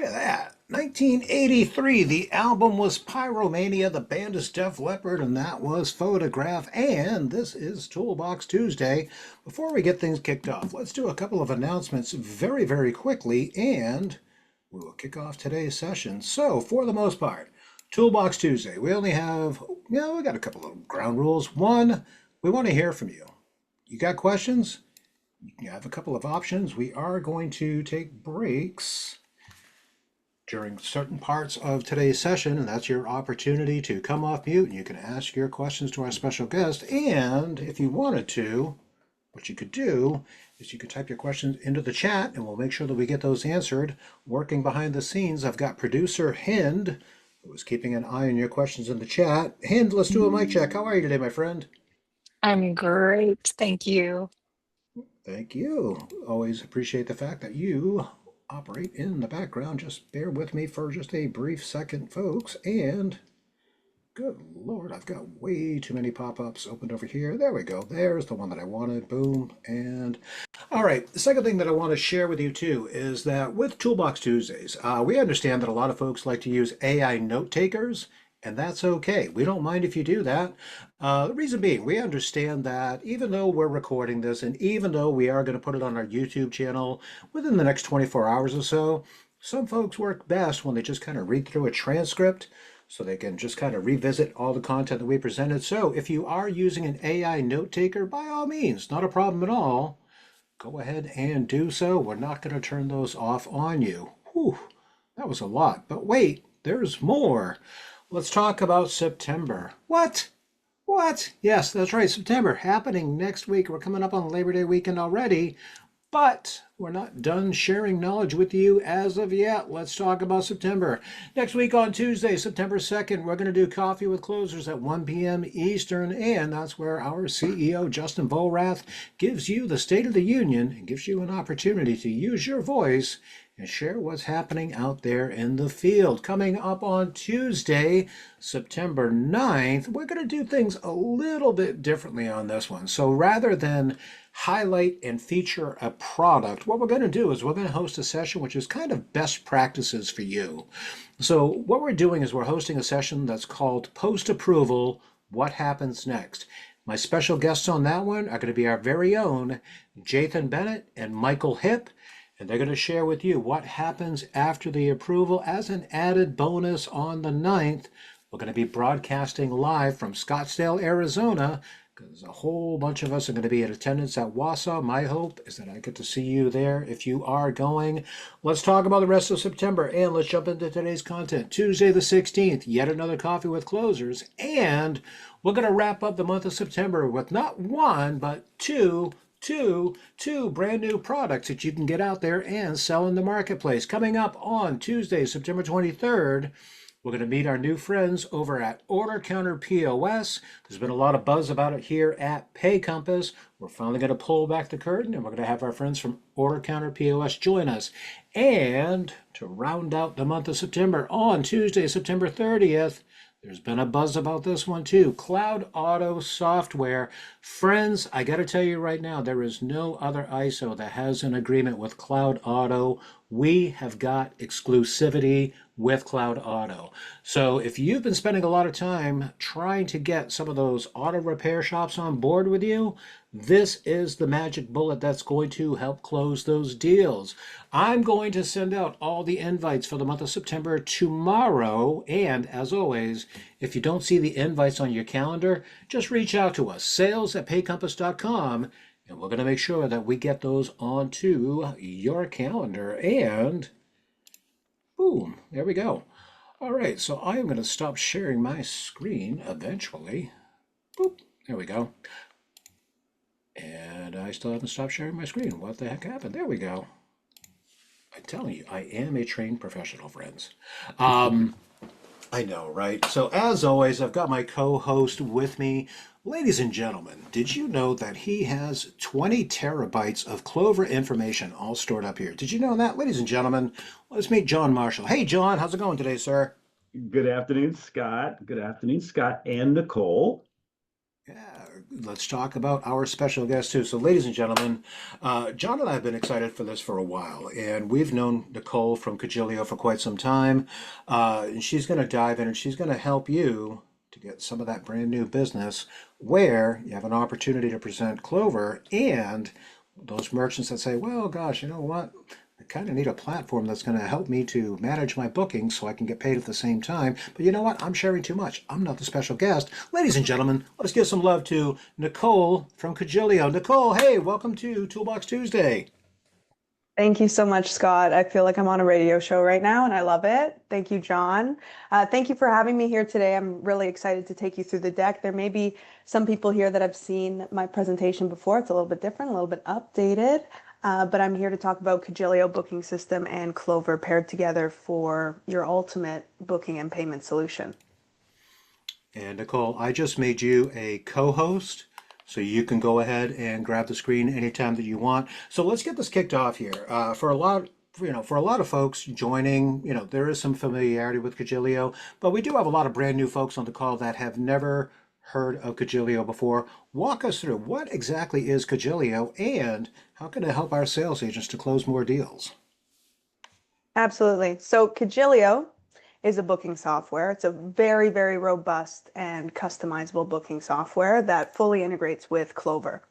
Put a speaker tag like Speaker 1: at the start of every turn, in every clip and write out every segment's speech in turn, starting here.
Speaker 1: Look at that. 1983, the album was Pyromania, the band is Def Leppard, and that was Photograph. And this is Toolbox Tuesday. Before we get things kicked off, let's do a couple of announcements very, very quickly, and we will kick off today's session. So, for the most part, Toolbox Tuesday, we only have, we got a couple of ground rules. One, we want to hear from you. You got questions? You have a couple of options. We are going to take breaks during certain parts of today's session, and that's your opportunity to come off mute and you can ask your questions to our special guest. And if you wanted to, what you could do is you could type your questions into the chat and we'll make sure that we get those answered. Working behind the scenes, I've got producer Hind, who is keeping an eye on your questions in the chat. Hind, let's do a mic check. How are you today, my friend?
Speaker 2: I'm great, thank you.
Speaker 1: Thank you. Always appreciate the fact that you operate in the background. Just bear with me for just a brief second, folks. And good Lord, I've got way too many pop-ups opened over here. There we go. There's the one that I wanted. Boom. And all right, the second thing that I want to share with you too is that with Toolbox Tuesdays, we understand that a lot of folks like to use AI note takers, and that's okay. We don't mind if you do that. The reason being, we understand that even though we're recording this and even though we are going to put it on our YouTube channel within the next 24 hours or so, some folks work best when they just kind of read through a transcript so they can just kind of revisit all the content that we presented. So if you are using an AI note taker, by all means, not a problem at all. Go ahead and do so. We're not going to turn those off on you. Whew, that was a lot. But wait, there's more. Let's talk about September. What? What? Yes, that's right. September happening next week. We're coming up on Labor Day weekend already, but we're not done sharing knowledge with you as of yet. Let's talk about September. Next week on Tuesday, September 2nd, we're going to do Coffee with Closers at 1 p.m. Eastern, and that's where our CEO, Justin Volrath, gives you the State of the Union and gives you an opportunity to use your voice and share what's happening out there in the field. Coming up on Tuesday, September 9th, we're going to do things a little bit differently on this one. So rather than highlight and feature a product, what we're going to do is we're going to host a session which is kind of best practices for you. So what we're doing is we're hosting a session that's called Post-Approval, What Happens Next? My special guests on that one are going to be our very own Jathan Bennett and Michael Hipp. And they're going to share with you what happens after the approval. As an added bonus on the 9th, we're going to be broadcasting live from Scottsdale, Arizona, because a whole bunch of us are going to be in attendance at Wausau. My hope is that I get to see you there if you are going. Let's talk about the rest of September, and let's jump into today's content. Tuesday the 16th, yet another Coffee with Closers, and we're going to wrap up the month of September with not one, but two brand new products that you can get out there and sell in the marketplace. Coming up on Tuesday, September 23rd, we're going to meet our new friends over at Order Counter POS. There's been a lot of buzz about it here at Pay Compass. We're finally going to pull back the curtain and we're going to have our friends from Order Counter POS join us. And to round out the month of September, on Tuesday, September 30th, there's been a buzz about this one too. Cloud Auto software. Friends, I got to tell you right now, there is no other ISO that has an agreement with Cloud Auto. We have got exclusivity with Cloud Auto. So if you've been spending a lot of time trying to get some of those auto repair shops on board with you, this is the magic bullet that's going to help close those deals. I'm going to send out all the invites for the month of September tomorrow. And as always, if you don't see the invites on your calendar, just reach out to us, sales@paycompass.com, and we're going to make sure that we get those onto your calendar. And boom, there we go. All right, so I am going to stop sharing my screen eventually. Boop, there we go. And I still haven't stopped sharing my screen. What the heck happened? There we go. I'm telling you, I am a trained professional, friends. I know, right? So as always, I've got my co-host with me. Ladies and gentlemen, did you know that he has 20 terabytes of Clover information all stored up here? Did you know that? Ladies and gentlemen, let's meet John Marshall. Hey, John, how's it going today, sir?
Speaker 3: Good afternoon, Scott. Good afternoon, Scott and Nicole.
Speaker 1: Yeah, let's talk about our special guest too. So, ladies and gentlemen, John and I have been excited for this for a while, and we've known Nicole from Cojilio for quite some time. And she's going to dive in and she's going to help you to get some of that brand new business where you have an opportunity to present Clover and those merchants that say, well, gosh, you know what? I kind of need a platform that's going to help me to manage my bookings so I can get paid at the same time. But you know what? I'm sharing too much. I'm not the special guest. Ladies and gentlemen, let's give some love to Nicole from Cojilio. Nicole, hey, welcome to Toolbox Tuesday.
Speaker 3: Thank you so much, Scott. I feel like I'm on a radio show right now, and I love it. Thank you, John. Thank you for having me here today. I'm really excited to take you through the deck. There may be some people here that have seen my presentation before. It's a little bit different, a little bit updated, but I'm here to talk about Cojilio Booking System and Clover paired together for your ultimate booking and payment solution.
Speaker 1: And Nicole, I just made you a co-host, so you can go ahead and grab the screen anytime that you want. So let's get this kicked off here. For a lot of folks joining, there is some familiarity with Cojilio, but we do have a lot of brand new folks on the call that have never heard of Cojilio before. Walk us through what exactly is Cojilio and how can it help our sales agents to close more deals?
Speaker 3: Absolutely. So Cojilio is a booking software. It's a very, very robust and customizable booking software that fully integrates with Clover.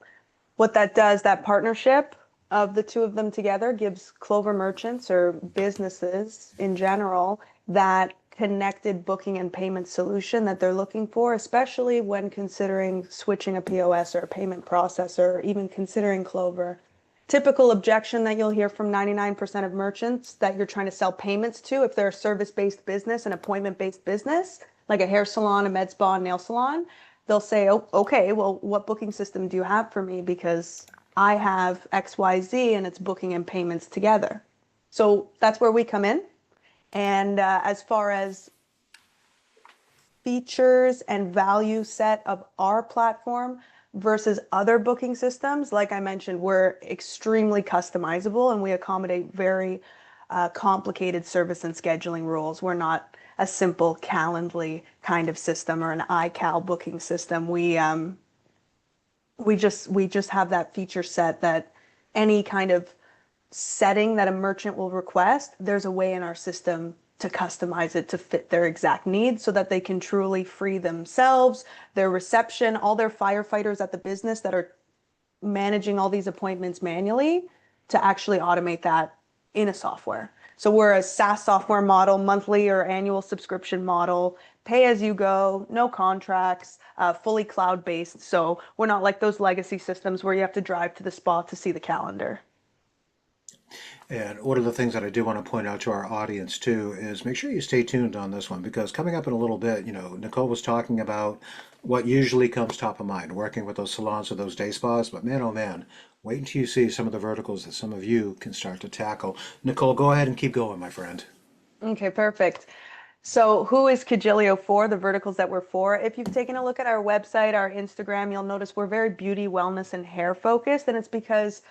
Speaker 3: What that does, that partnership of the two of them together gives Clover merchants or businesses in general that connected booking and payment solution that they're looking for, especially when considering switching a POS or a payment processor, or even considering Clover. Typical objection that you'll hear from 99% of merchants that you're trying to sell payments to, if they're a service-based business, an appointment-based business, like a hair salon, a med spa, a nail salon, they'll say, oh, okay, well, what booking system do you have for me? Because I have XYZ and it's booking and payments together. So that's where we come in. And as far as features and value set of our platform versus other booking systems, like I mentioned, we're extremely customizable and we accommodate very complicated service and scheduling rules. We're not a simple Calendly kind of system or an iCal booking system. We just have that feature set that any kind of setting that a merchant will request, there's a way in our system to customize it to fit their exact needs so that they can truly free themselves, their reception, all their firefighters at the business that are managing all these appointments manually to actually automate that in a software. So we're a SaaS software model, monthly or annual subscription model, pay as you go, no contracts, fully cloud-based. So we're not like those legacy systems where you have to drive to the spa to see the calendar.
Speaker 1: And one of the things that I do want to point out to our audience too is make sure you stay tuned on this one because coming up in a little bit, Nicole was talking about what usually comes top of mind, working with those salons or those day spas. But man, oh man, wait until you see some of the verticals that some of you can start to tackle. Nicole, go ahead and keep going, my friend.
Speaker 3: Okay, perfect. So who is Cojilio for, the verticals that we're for? If you've taken a look at our website, our Instagram, you'll notice we're very beauty, wellness, and hair focused. And it's because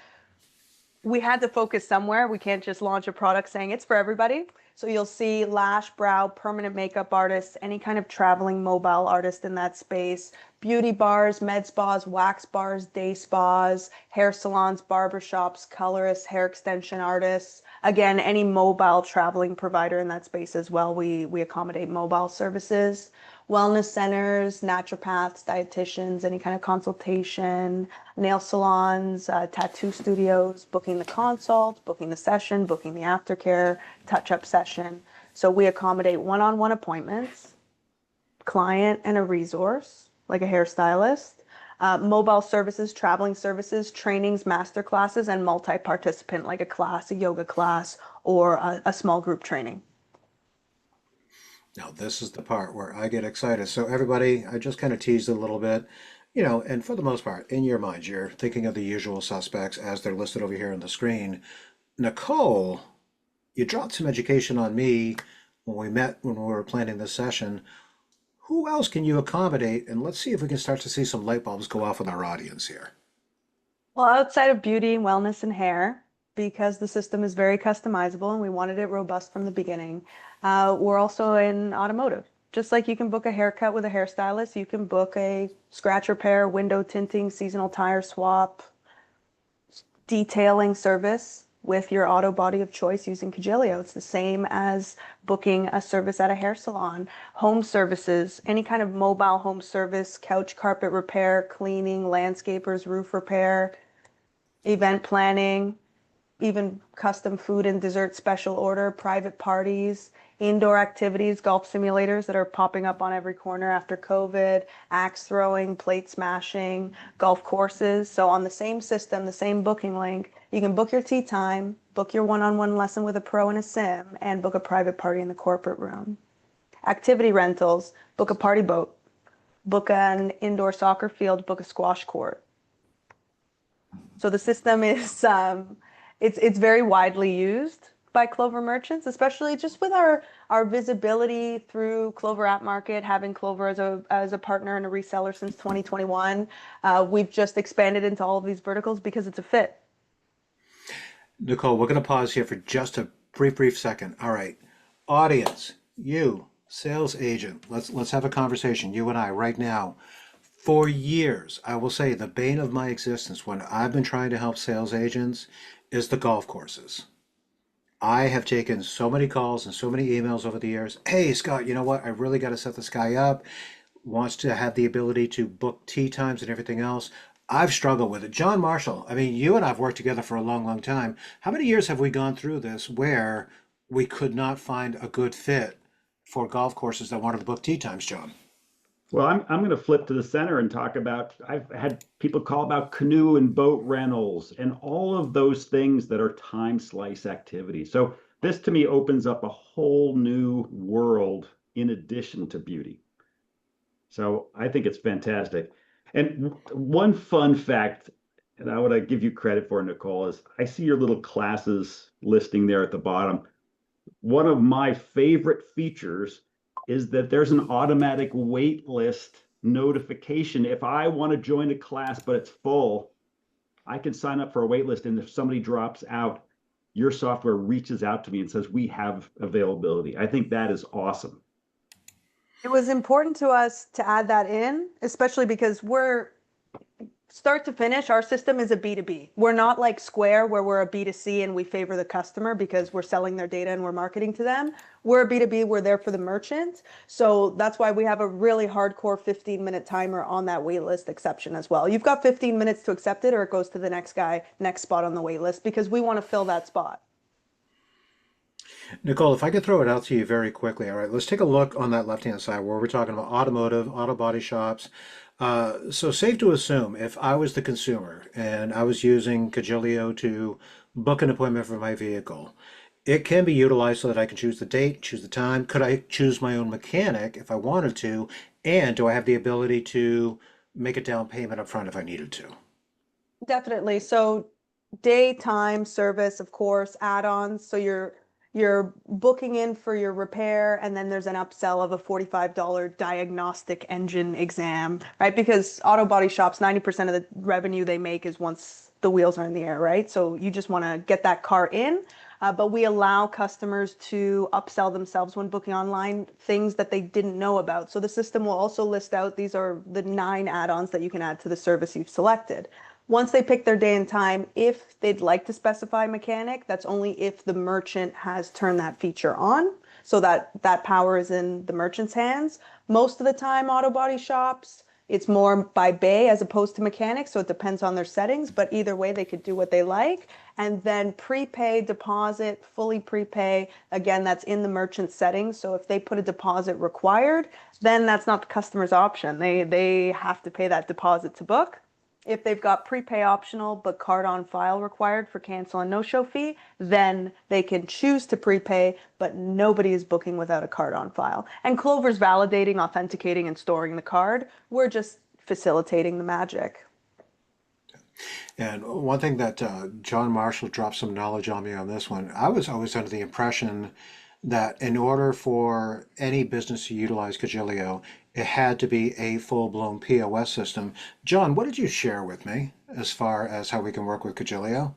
Speaker 3: we had to focus somewhere. We can't just launch a product saying it's for everybody. So you'll see lash, brow, permanent makeup artists, any kind of traveling mobile artist in that space, beauty bars, med spas, wax bars, day spas, hair salons, barbershops, colorists, hair extension artists. Again, any mobile traveling provider in that space as well. We accommodate mobile services, wellness centers, naturopaths, dietitians, any kind of consultation, nail salons, tattoo studios, booking the consult, booking the session, booking the aftercare, touch-up session. So we accommodate one-on-one appointments, client and a resource, like a hairstylist, mobile services, traveling services, trainings, master classes, and multi-participant, like a class, a yoga class, or a small group training.
Speaker 1: Now, this is the part where I get excited. So, everybody, I just kind of teased it a little bit, and for the most part, in your minds, you're thinking of the usual suspects as they're listed over here on the screen. Nicole, you dropped some education on me when we met when we were planning this session. Who else can you accommodate? And let's see if we can start to see some light bulbs go off with our audience here.
Speaker 3: Well, outside of beauty, wellness, and hair, because the system is very customizable and we wanted it robust from the beginning, we're also in automotive. Just like you can book a haircut with a hairstylist, you can book a scratch repair, window tinting, seasonal tire swap, detailing service with your auto body of choice using Cojilio. It's the same as booking a service at a hair salon. Home services, any kind of mobile home service, couch carpet repair, cleaning, landscapers, roof repair, event planning, even custom food and dessert special order, private parties, indoor activities, golf simulators that are popping up on every corner after COVID, axe throwing, plate smashing, golf courses. So on the same system, the same booking link, you can book your tee time, book your one-on-one lesson with a pro and a sim, and book a private party in the corporate room. Activity rentals, book a party boat, book an indoor soccer field, book a squash court. So the system is it's very widely used by Clover merchants, especially just with our visibility through Clover App Market, having Clover as a partner and a reseller since 2021. We've just expanded into all of these verticals because it's a fit.
Speaker 1: Nicole, we're going to pause here for just a brief second. All right, audience, you, sales agent, let's have a conversation, you and I, right now. For years, I will say the bane of my existence when I've been trying to help sales agents is the golf courses. I have taken so many calls and so many emails over the years. Hey, Scott, you know what? I really got to set this guy up. Wants to have the ability to book tee times and everything else. I've struggled with it. John Marshall, I mean, you and I have worked together for a long time. How many years have we gone through this where we could not find a good fit for golf courses that wanted to book tee times, John?
Speaker 4: Well, I'm going to flip to the center and talk about, I've had people call about canoe and boat rentals and all of those things that are time slice activities. So this to me opens up a whole new world in addition to beauty. So I think it's fantastic. And one fun fact, and I want to give you credit for, Nicole, is I see your little classes listing there at the bottom. One of my favorite features is that there's an automatic wait list notification. If I want to join a class, but it's full, I can sign up for a wait list. And if somebody drops out, your software reaches out to me and says, we have availability. I think that is awesome.
Speaker 3: It was important to us to add that in, especially because we're start to finish, our system is a B2B. We're not like Square where we're a B2C and we favor the customer because we're selling their data and we're marketing to them. We're a B2B, we're there for the merchant. So that's why we have a really hardcore 15-minute timer on that waitlist exception as well. You've got 15 minutes to accept it or it goes to the next guy, next spot on the waitlist because we want to fill that spot.
Speaker 1: Nicole, if I could throw it out to you very quickly, all right, let's take a look on that left-hand side where we're talking about automotive, auto body shops. So safe to assume if I was the consumer and I was using Cojilio to book an appointment for my vehicle, it can be utilized so that I can choose the date, choose the time. Could I choose my own mechanic if I wanted to? And do I have the ability to make a down payment up front if I needed to?
Speaker 3: Definitely. So daytime service, of course, add-ons. So you're booking in for your repair, and then there's an upsell of a $45 diagnostic engine exam, right? Because auto body shops, 90% of the revenue they make is once the wheels are in the air, right? So you just want to get that car in. But we allow customers to upsell themselves when booking online things that they didn't know about. So the system will also list out, these are the 9 add-ons that you can add to the service you've selected. Once they pick their day and time, if they'd like to specify mechanic, that's only if the merchant has turned that feature on, so that that power is in the merchant's hands. Most of the time, auto body shops, it's more by bay as opposed to mechanic, so it depends on their settings, but either way, they could do what they like. And then prepay, deposit, fully prepay, again, that's in the merchant settings. So if they put a deposit required, then that's not the customer's option. They have to pay that deposit to book. If they've got prepay optional but card on file required for cancel and no-show fee, then they can choose to prepay, but nobody is booking without a card on file. And Clover's validating, authenticating, and storing the card. We're just facilitating the magic.
Speaker 1: And one thing that John Marshall dropped some knowledge on me on this one, I was always under the impression that in order for any business to utilize Cojilio, it had to be a full-blown POS system. John, what did you share with me as far as how we can work with Cojilio?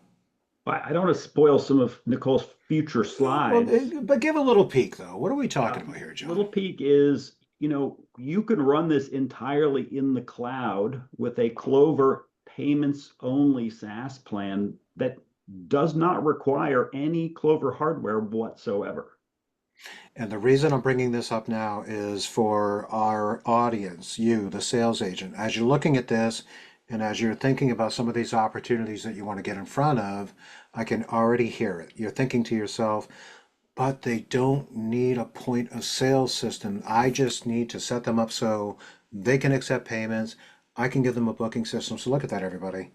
Speaker 4: I don't want to spoil some of Nicole's future
Speaker 1: Well,
Speaker 4: slides.
Speaker 1: but give a little peek, though. What are we talking about here,
Speaker 4: Little
Speaker 1: John?
Speaker 4: peek is you can run this entirely in the cloud with a Clover payments only SaaS plan that does not require any Clover hardware whatsoever.
Speaker 1: And the reason I'm bringing this up now is for our audience, you, the sales agent. As you're looking at this and as you're thinking about some of these opportunities that you want to get in front of, I can already hear it. You're thinking to yourself, but they don't need a point of sale system. I just need to set them up so they can accept payments. I can give them a booking system. So look at that, everybody.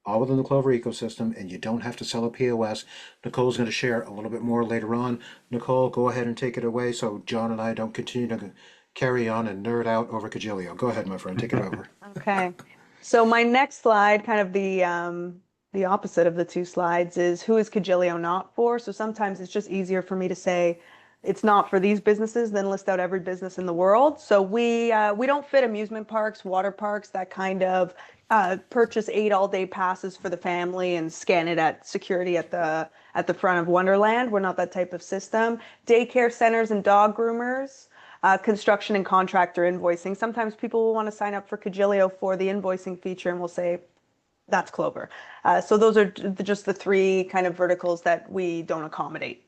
Speaker 1: All within the Clover ecosystem, and you don't have to sell a POS. Nicole's going to share a little bit more later on. Nicole, go ahead and take it away so John and I don't continue to carry on and nerd out over Cojilio. Go ahead, my friend. Take it over.
Speaker 3: Okay. So my next slide, kind of the opposite of the two slides, is who is Cojilio not for? So sometimes it's just easier for me to say it's not for these businesses than list out every business in the world. So we don't fit amusement parks, water parks, that kind of purchase 8 all-day passes for the family and scan it at security at the front of Wonderland. We're not that type of system. Daycare centers and dog groomers. Construction and contractor invoicing. Sometimes people will want to sign up for Cojilio for the invoicing feature, and we'll say that's Clover. So those are just the 3 kind of verticals that we don't accommodate.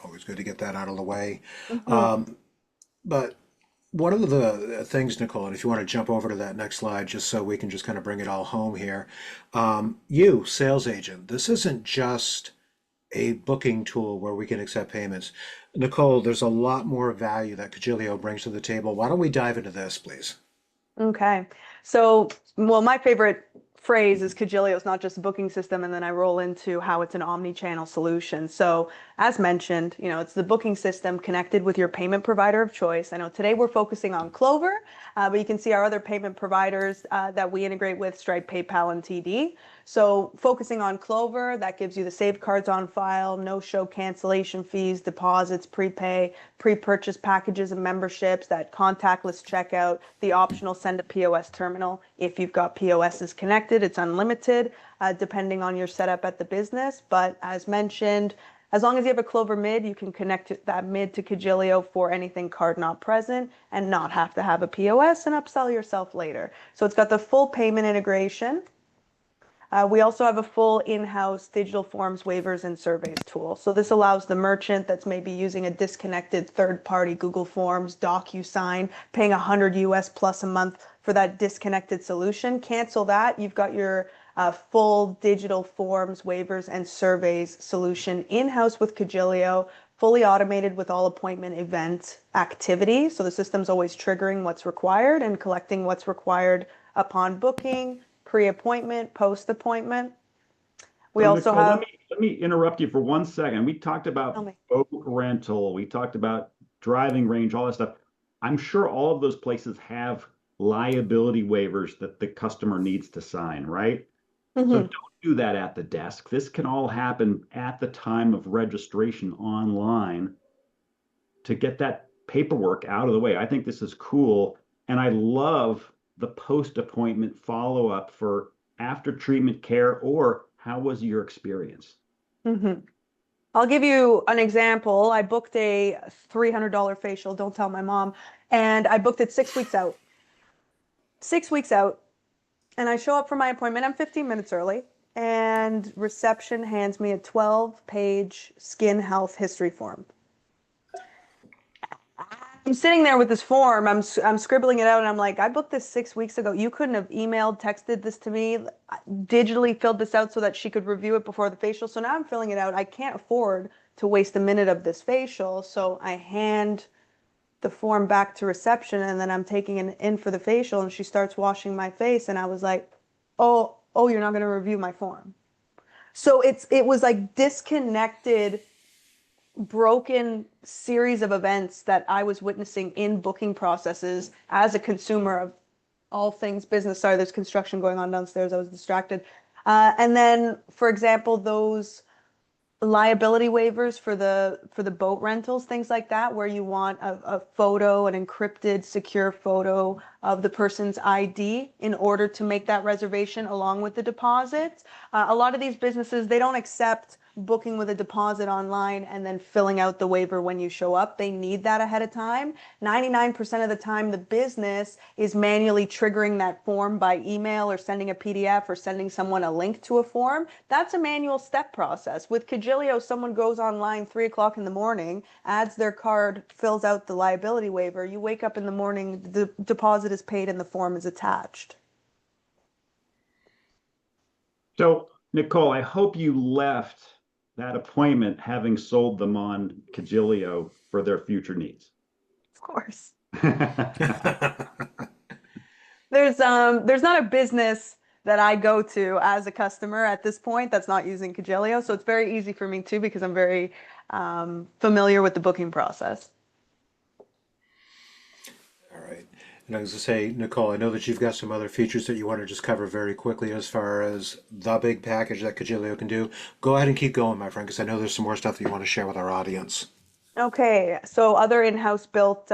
Speaker 1: Always good to get that out of the way. But one of the things, Nicole, and if you want to jump over to that next slide, just so we can just kind of bring it all home here. You, sales agent, this isn't just a booking tool where we can accept payments. Nicole, there's a lot more value that Cojilio brings to the table. Why don't we dive into this, please?
Speaker 3: Okay. So, well, my favorite phrase is Cojilio is not just a booking system, and then I roll into how it's an omni-channel solution. So, as mentioned, it's the booking system connected with your payment provider of choice. I know today we're focusing on Clover, but you can see our other payment providers that we integrate with: Stripe, PayPal, and TD. So, focusing on Clover, that gives you the saved cards on file, no-show cancellation fees, deposits, prepay, pre-purchase packages and memberships, that contactless checkout, the optional send a POS terminal. If you've got POSs connected, it's unlimited, depending on your setup at the business. But as mentioned, as long as you have a Clover mid, you can connect that mid to Cojilio for anything card not present and not have to have a POS and upsell yourself later. So it's got the full payment integration. We also have a full in-house digital forms, waivers, and surveys tool. So this allows the merchant that's maybe using a disconnected third-party Google Forms, DocuSign, paying $100 US plus a month for that disconnected solution. Cancel that. You've got your full digital forms, waivers, and surveys solution in-house with Cojilio, fully automated with all appointment event activity. So the system's always triggering what's required and collecting what's required upon booking, pre-appointment, post-appointment. We also
Speaker 4: Nicole,
Speaker 3: have.
Speaker 4: let me interrupt you for 1 second. We talked about boat rental, we talked about driving range, all that stuff. I'm sure all of those places have liability waivers that the customer needs to sign, right? So don't do that at the desk. This can all happen at the time of registration online to get that paperwork out of the way. I think this is cool. And I love the post-appointment follow-up for after treatment care, or how was your experience?
Speaker 3: I'll give you an example. I booked a $300 facial, don't tell my mom, and I booked it 6 weeks out. 6 weeks out, and I show up for my appointment. I'm 15 minutes early, and reception hands me a 12-page skin health history form. I'm sitting there with this form, I'm scribbling it out, and I'm like, I booked this 6 weeks ago. You couldn't have emailed, texted this to me, digitally filled this out so that she could review it before the facial. So now I'm filling it out. I can't afford to waste a minute of this facial. So I hand the form back to reception, and then I'm taking it in for the facial, and she starts washing my face. And I was like, oh, you're not going to review my form. So it was like disconnected, broken series of events that I was witnessing in booking processes as a consumer of all things business. Sorry, there's construction going on downstairs. I was distracted. And then, for example, those liability waivers for the boat rentals, things like that, where you want a photo, an encrypted, secure photo of the person's ID in order to make that reservation along with the deposit. A lot of these businesses, they don't accept booking with a deposit online and then filling out the waiver when you show up. They need that ahead of time. 99% of the time, the business is manually triggering that form by email or sending a PDF or sending someone a link to a form. That's a manual step process. With Cojilio, someone goes online 3 o'clock in the morning, adds their card, fills out the liability waiver. You wake up in the morning, the deposit is paid and the form is attached.
Speaker 4: So, Nicole, I hope you left that appointment having sold them on Cojilio for their future needs.
Speaker 3: Of course. There's not a business that I go to as a customer at this point that's not using Cojilio. So it's very easy for me too, because I'm very familiar with the booking process.
Speaker 1: All right. And I was going to say, Nicole, I know that you've got some other features that you want to just cover very quickly as far as the big package that Cojilio can do. Go ahead and keep going, my friend, because I know there's some more stuff that you want to share with our audience.
Speaker 3: Okay, so other in-house built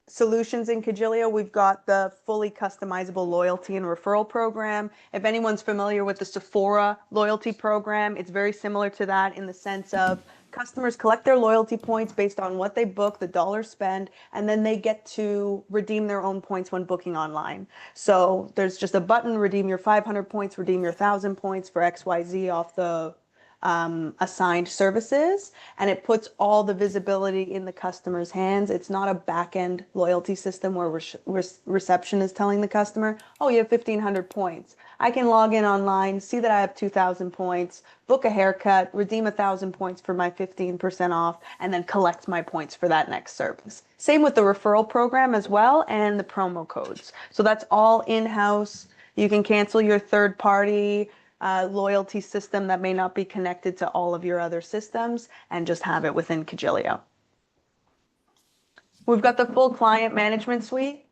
Speaker 3: solutions in Cojilio, we've got the fully customizable loyalty and referral program. If anyone's familiar with the Sephora loyalty program, it's very similar to that in the sense of customers collect their loyalty points based on what they book, the dollars spent, and then they get to redeem their own points when booking online. So there's just a button, redeem your 500 points, redeem your 1,000 points for XYZ off the assigned services, and it puts all the visibility in the customer's hands. It's not a back-end loyalty system where reception is telling the customer, oh, you have 1,500 points. I can log in online, see that I have 2,000 points, book a haircut, redeem 1,000 points for my 15% off, and then collect my points for that next service. Same with the referral program as well, and the promo codes. So that's all in-house. You can cancel your third-party loyalty system that may not be connected to all of your other systems and just have it within Cojilio. We've got the full client management suite.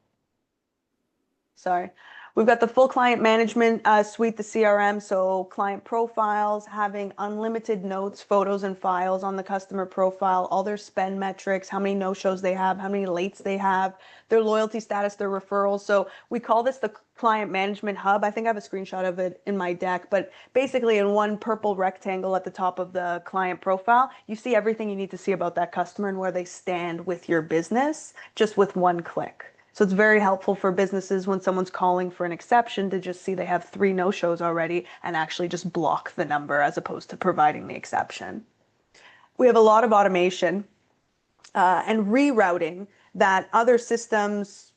Speaker 3: Sorry. We've got the full client management suite, the CRM, so client profiles, having unlimited notes, photos, and files on the customer profile, all their spend metrics, how many no-shows they have, how many lates they have, their loyalty status, their referrals. So we call this the client management hub. I think I have a screenshot of it in my deck, but basically in one purple rectangle at the top of the client profile, you see everything you need to see about that customer and where they stand with your business, just with one click. So it's very helpful for businesses when someone's calling for an exception to just see they have 3 no-shows already and actually just block the number as opposed to providing the exception. We have a lot of automation and rerouting that other systems,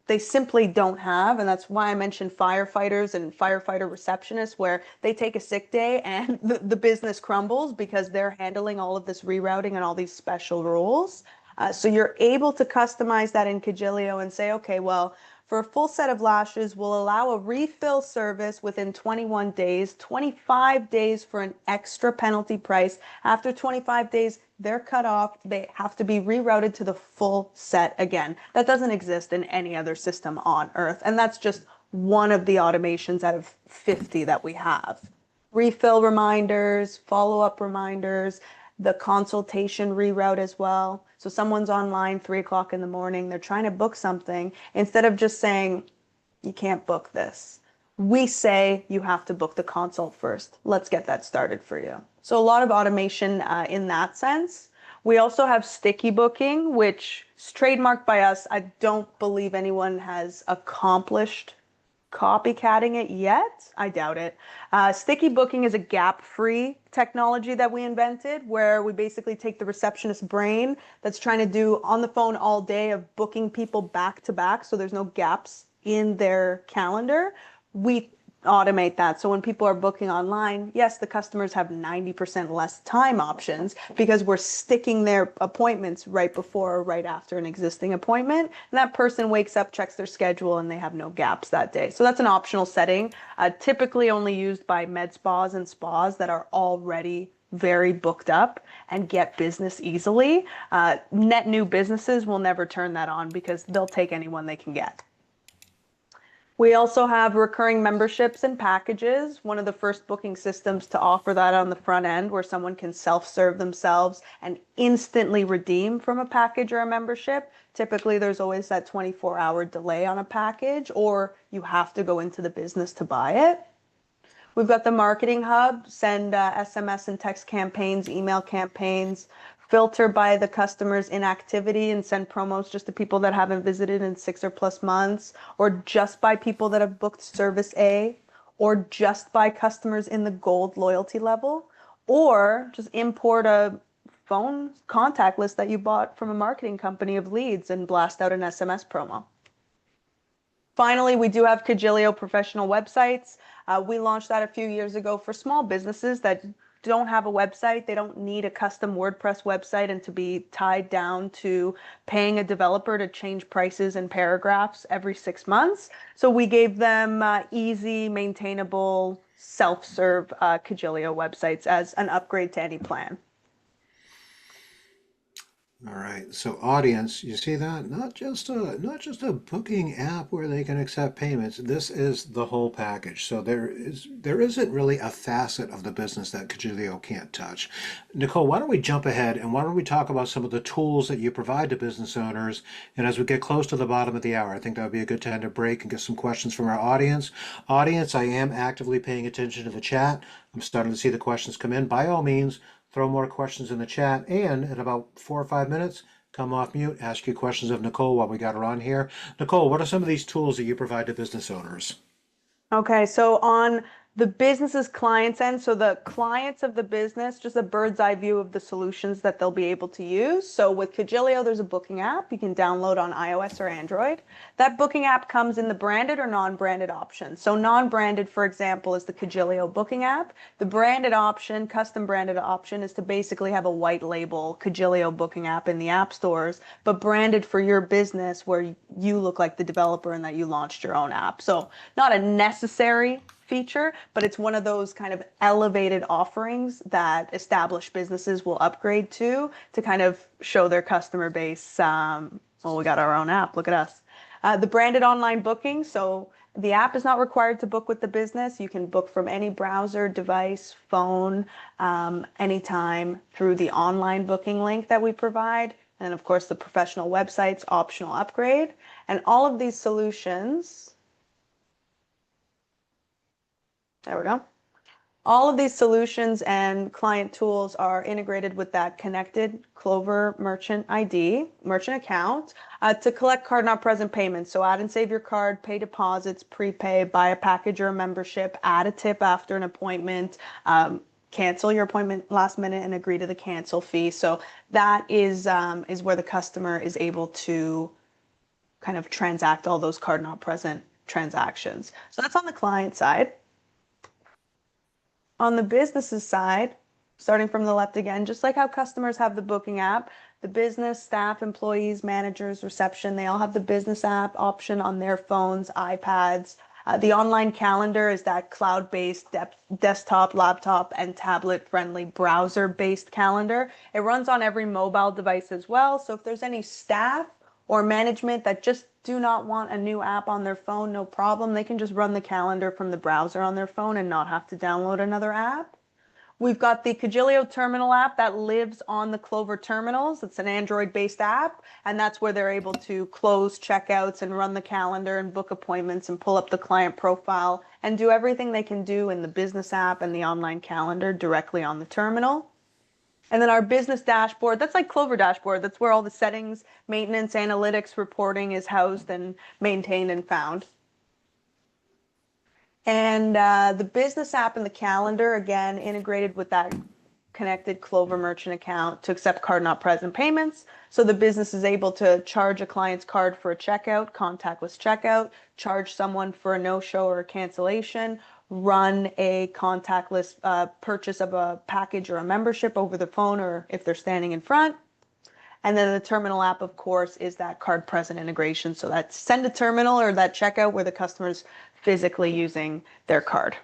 Speaker 3: they simply don't have. And that's why I mentioned firefighters and firefighter receptionists, where they take a sick day and the business crumbles because they're handling all of this rerouting and all these special rules. So you're able to customize that in Cojilio and say, okay, well, for a full set of lashes, we'll allow a refill service within 21 days, 25 days for an extra penalty price. After 25 days, they're cut off. They have to be rerouted to the full set again. That doesn't exist in any other system on Earth. And that's just one of the automations out of 50 that we have. Refill reminders, follow-up reminders, the consultation reroute as well. So someone's online 3 o'clock in the morning, they're trying to book something. Instead of just saying, you can't book this, we say you have to book the consult first. Let's get that started for you. So a lot of automation in that sense. We also have sticky booking, which is trademarked by us. I don't believe anyone has accomplished copycatting it yet. I doubt it. Sticky booking is a gap-free technology that we invented, where we basically take the receptionist's brain that's trying to do on the phone all day of booking people back to back, so there's no gaps in their calendar. We automate that. So when people are booking online, yes, the customers have 90% less time options because we're sticking their appointments right before or right after an existing appointment. And that person wakes up, checks their schedule, and they have no gaps that day. So that's an optional setting, typically only used by med spas and spas that are already very booked up and get business easily. Net new businesses will never turn that on because they'll take anyone they can get. We also have recurring memberships and packages, one of the first booking systems to offer that on the front end, where someone can self-serve themselves and instantly redeem from a package or a membership. Typically, there's always that 24-hour delay on a package, or you have to go into the business to buy it. We've got the Marketing Hub, send SMS and text campaigns, email campaigns, filter by the customer's inactivity and send promos just to people that haven't visited in 6 or plus months, or just by people that have booked service A, or just by customers in the gold loyalty level, or just import a phone contact list that you bought from a marketing company of leads and blast out an SMS promo. Finally, we do have Cojilio professional websites. We launched that a few years ago for small businesses that don't have a website. They don't need a custom WordPress website and to be tied down to paying a developer to change prices and paragraphs every 6 months. So we gave them easy, maintainable, self-serve Cojilio websites as an upgrade to any plan.
Speaker 1: All right, so audience, you see that? Not just a booking app where they can accept payments. This is the whole package. So there isn't really a facet of the business that Cojilio can't touch. Nicole, why don't we jump ahead and why don't we talk about some of the tools that you provide to business owners? And as we get close to the bottom of the hour, I think that would be a good time to break and get some questions from our audience. Audience, I am actively paying attention to the chat. I'm starting to see the questions come in. By all means, throw more questions in the chat, and in about 4 or 5 minutes, come off mute, ask you questions of Nicole while we got her on here. Nicole, what are some of these tools that you provide to business owners?
Speaker 3: Okay, so on the business's clients end, so the clients of the business, just a bird's eye view of the solutions that they'll be able to use. So with Cojilio, there's a booking app you can download on iOS or Android. That booking app comes in the branded or non-branded option. So non-branded, for example, is the Cojilio booking app. The branded option, custom branded option, is to basically have a white label Cojilio booking app in the app stores, but branded for your business where you look like the developer and that you launched your own app. So not a necessary feature, but it's one of those kind of elevated offerings that established businesses will upgrade to kind of show their customer base, well, we got our own app, look at us. The branded online booking, so the app is not required to book with the business. You can book from any browser, device, phone, anytime through the online booking link that we provide. And of course, the professional websites, optional upgrade. And all of these solutions, there we go. All of these solutions and client tools are integrated with that connected Clover merchant ID, merchant account, to collect card not present payments. So add and save your card, pay deposits, prepay, buy a package or a membership, add a tip after an appointment, cancel your appointment last minute and agree to the cancel fee. So that is where the customer is able to kind of transact all those card not present transactions. So that's on the client side. On the business's side, starting from the left again, just like how customers have the booking app, the business, staff, employees, managers, reception, they all have the business app option on their phones, iPads. The online calendar is that cloud-based desktop, laptop, and tablet-friendly browser-based calendar. It runs on every mobile device as well. So if there's any staff or management that just do not want a new app on their phone, no problem. They can just run the calendar from the browser on their phone and not have to download another app. We've got the Cojilio Terminal App that lives on the Clover terminals. It's an Android-based app, and that's where they're able to close checkouts and run the calendar and book appointments and pull up the client profile and do everything they can do in the business app and the online calendar directly on the terminal. And then our business dashboard, that's like Clover dashboard. That's where all the settings, maintenance, analytics, reporting is housed and maintained and found. And the business app and the calendar, again, integrated with that connected Clover merchant account to accept card not present payments. So the business is able to charge a client's card for a checkout, contactless checkout, charge someone for a no-show or a cancellation, run a contactless purchase of a package or a membership over the phone or if they're standing in front. And then the terminal app, of course, is that card present integration. So that's send a terminal or that checkout where the customer's physically using their card.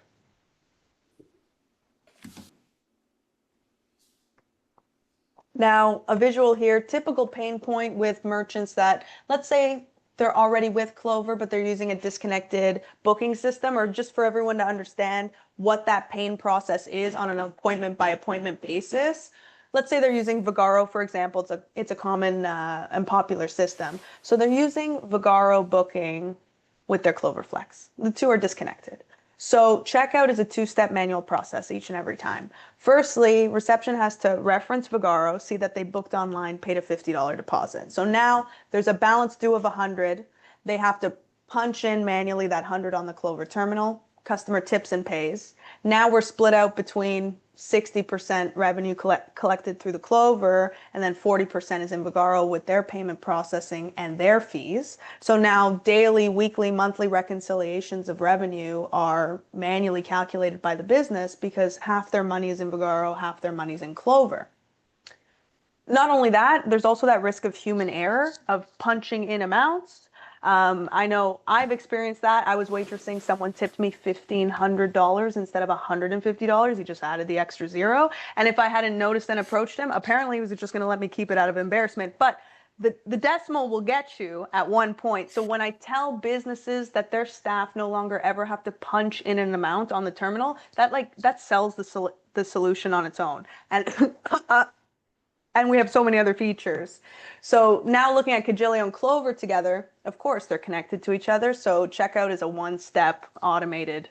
Speaker 3: Now, a visual here, typical pain point with merchants that, let's say they're already with Clover, but they're using a disconnected booking system, or just for everyone to understand what that paying process is on an appointment by appointment basis. Let's say they're using Vagaro, for example. It's a common and popular system. So they're using Vagaro booking with their Clover Flex. The two are disconnected. So checkout is a two-step manual process each and every time. Firstly, reception has to reference Vagaro, see that they booked online, paid a $50 deposit. So now there's a balance due of 100. They have to punch in manually that 100 on the Clover terminal. Customer tips and pays. Now we're split out between 60% revenue collected through the Clover, and then 40% is in Vagaro with their payment processing and their fees. So now daily, weekly, monthly reconciliations of revenue are manually calculated by the business because half their money is in Vagaro, half their money is in Clover. Not only that, there's also that risk of human error of punching in amounts. I know I've experienced that. I was waitressing, someone tipped me $1,500 instead of $150. He just added the extra zero. And if I hadn't noticed and approached him, apparently he was just going to let me keep it out of embarrassment. But the decimal will get you at one point. So when I tell businesses that their staff no longer ever have to punch in an amount on the terminal, that sells the solution on its own. And and we have so many other features. So now looking at Cojilio and Clover together, of course, they're connected to each other. So checkout is a one-step automated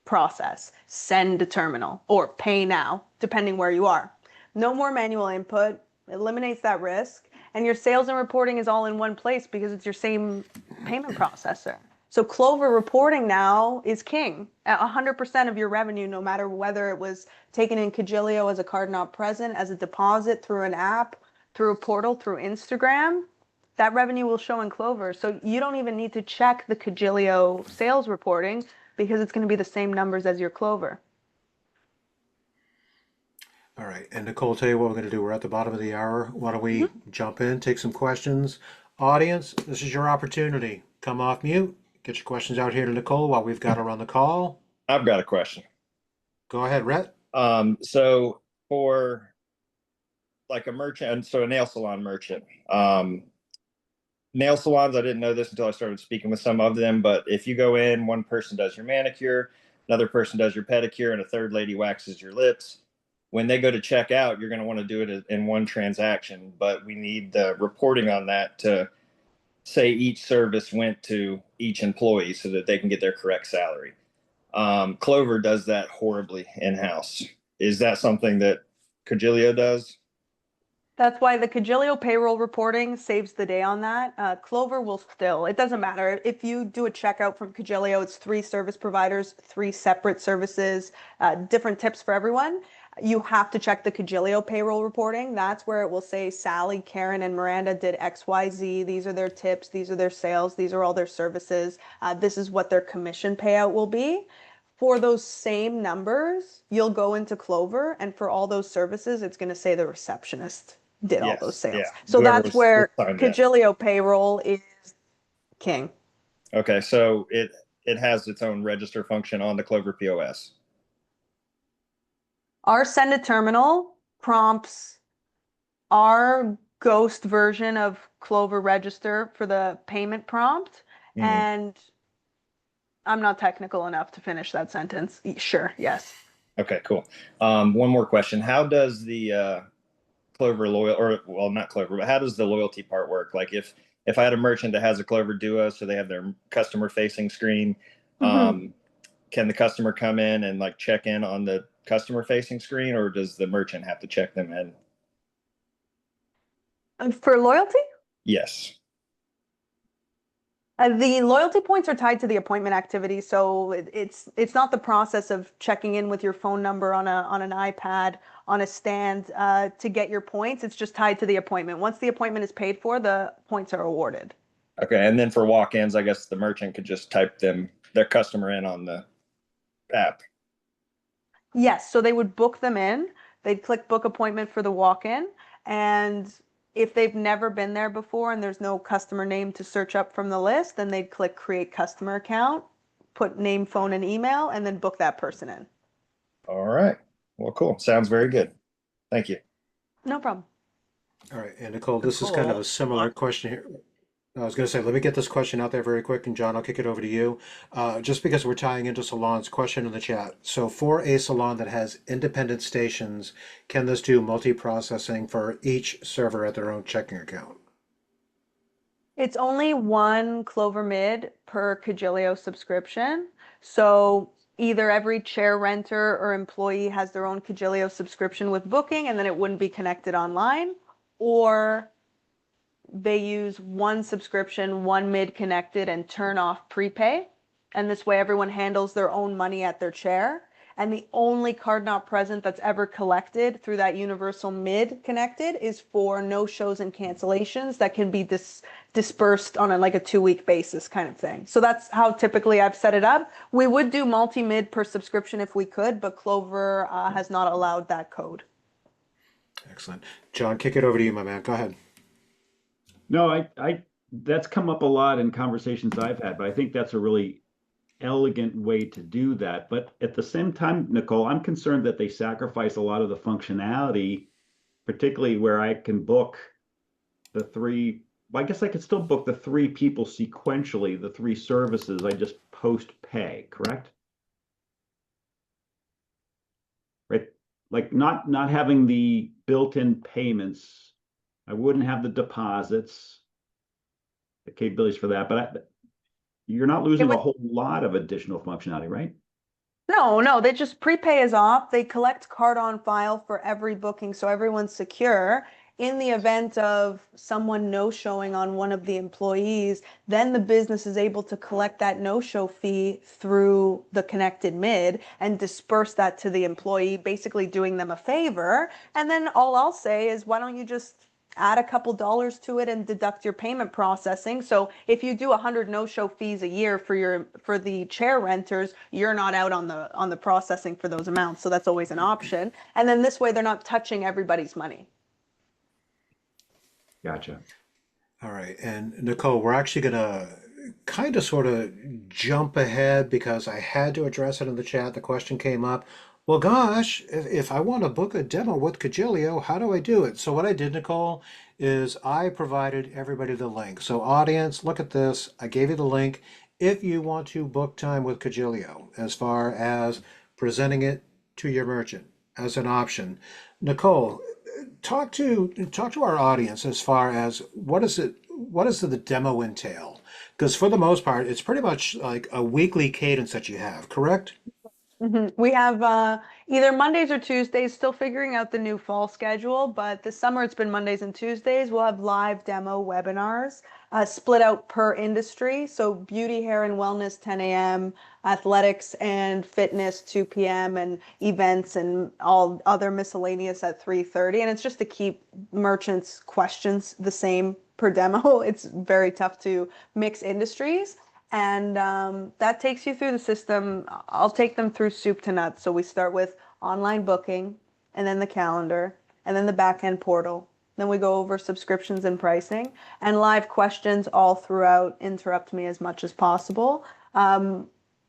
Speaker 3: process. Send to terminal or pay now, depending where you are. No more manual input, eliminates that risk. And your sales and reporting is all in one place because it's your same payment processor. So Clover reporting now is king. 100% of your revenue, no matter whether it was taken in Cojilio as a card not present, as a deposit through an app, through a portal, through Instagram, that revenue will show in Clover. So you don't even need to check the Cojilio sales reporting because it's going to be the same numbers as your Clover.
Speaker 1: All right, and Nicole, tell you what we're going to do. We're at the bottom of the hour. Why don't we jump in, take some questions? Audience, this is your opportunity. Come off mute. Get your questions out here to Nicole while we've got her on the call.
Speaker 5: I've got a question.
Speaker 1: Go ahead, Rhett.
Speaker 5: So for like a merchant, so a nail salon merchant, nail salons, I didn't know this until I started speaking with some of them, but if you go in, one person does your manicure, another person does your pedicure, and a third lady waxes your lips. When they go to check out, you're going to want to do it in one transaction, but we need the reporting on that to say each service went to each employee so that they can get their correct salary. Clover does that horribly in-house. Is that something that Cojilio does?
Speaker 3: That's why the Cojilio payroll reporting saves the day on that. Clover will still, it doesn't matter. If you do a checkout from Cojilio, it's 3 service providers, 3 separate services, different tips for everyone. You have to check the Cojilio payroll reporting. That's where it will say Sally, Karen, and Miranda did XYZ. These are their tips. These are their sales. These are all their services. This is what their commission payout will be. For those same numbers, you'll go into Clover, and for all those services, it's going to say the receptionist did all those sales.
Speaker 5: Yeah.
Speaker 3: So
Speaker 5: Whoever
Speaker 3: that's where
Speaker 5: was signed up.
Speaker 3: Cojilio payroll is king.
Speaker 5: Okay, so it has its own register function on the Clover POS.
Speaker 3: Our send a terminal prompts our ghost version of Clover register for the payment prompt. And I'm not technical enough to finish that sentence. Sure, yes.
Speaker 5: Okay, cool. One more question. How does the Clover not Clover, but how does the loyalty part work? Like if I had a merchant that has a Clover Duo, so they have their customer facing screen, can the customer come in and like check in on the customer facing screen, or does the merchant have to check them in?
Speaker 3: For loyalty?
Speaker 5: Yes.
Speaker 3: The loyalty points are tied to the appointment activity, so it's not the process of checking in with your phone number on an iPad on a stand to get your points. It's just tied to the appointment. Once the appointment is paid for, the points are awarded.
Speaker 5: Okay, and then for walk-ins, I guess the merchant could just type their customer in on the app.
Speaker 3: Yes, so they would book them in. They'd click book appointment for the walk-in, and if they've never been there before and there's no customer name to search up from the list, then they'd click create customer account, put name, phone, and email, and then book that person in.
Speaker 5: All right. Well, cool. Sounds very good. Thank you.
Speaker 3: No problem.
Speaker 1: All right, and Nicole, this is kind of a similar question here. I was going to say, let me get this question out there very quick, and John, I'll kick it over to you. Just because we're tying into salons, question in the chat. So, for a salon that has independent stations, can this do multi-processing for each server at their own checking account?
Speaker 3: It's only one Clover Mid per Cojilio subscription. So either every chair renter or employee has their own Cojilio subscription with booking, and then it wouldn't be connected online, or they use one subscription, one mid connected, and turn off prepay. And this way everyone handles their own money at their chair. And the only card not present that's ever collected through that universal mid connected is for no shows and cancellations that can be dispersed on like a 2-week basis kind of thing. So that's how typically I've set it up. We would do multi-mid per subscription if we could, but Clover has not allowed that code.
Speaker 1: Excellent. John, kick it over to you, my man. Go ahead.
Speaker 4: No, that's come up a lot in conversations I've had, but I think that's a really elegant way to do that. But at the same time, Nicole, I'm concerned that they sacrifice a lot of the functionality, particularly where I can book the three. Well, I guess I could still book the 3 people sequentially, the 3 services. I just post pay, correct? Right? Like not having the built-in payments. I wouldn't have the deposits, the capabilities for that, but you're not losing a whole lot of additional functionality, right?
Speaker 3: No, they just prepay is off. They collect card on file for every booking, so everyone's secure. In the event of someone no-showing on one of the employees, then the business is able to collect that no-show fee through the connected mid and disperse that to the employee, basically doing them a favor. And then all I'll say is, why don't you just add a couple dollars to it and deduct your payment processing. So if you do 100 no-show fees a year for the chair renters, you're not out on the processing for those amounts. So that's always an option. And then this way they're not touching everybody's money.
Speaker 4: Gotcha.
Speaker 1: All right. And Nicole, we're actually going to kind of sort of jump ahead because I had to address it in the chat. The question came up. Well, gosh, if I want to book a demo with Cojilio, how do I do it? So what I did, Nicole, is I provided everybody the link. So audience, look at this. I gave you the link. If you want to book time with Cojilio, as far as presenting it to your merchant as an option. Nicole, talk to our audience as far as what does the demo entail? Because for the most part, it's pretty much like a weekly cadence that you have, correct?
Speaker 3: We have either Mondays or Tuesdays, still figuring out the new fall schedule, but this summer it's been Mondays and Tuesdays. We'll have live demo webinars split out per industry. So beauty, hair, and wellness, 10 a.m., athletics and fitness, 2 p.m., and events and all other miscellaneous at 3:30. And it's just to keep merchants' questions the same per demo. It's very tough to mix industries. And that takes you through the system. I'll take them through soup to nuts. So we start with online booking, and then the calendar, and then the back-end portal. Then we go over subscriptions and pricing, and live questions all throughout. Interrupt me as much as possible.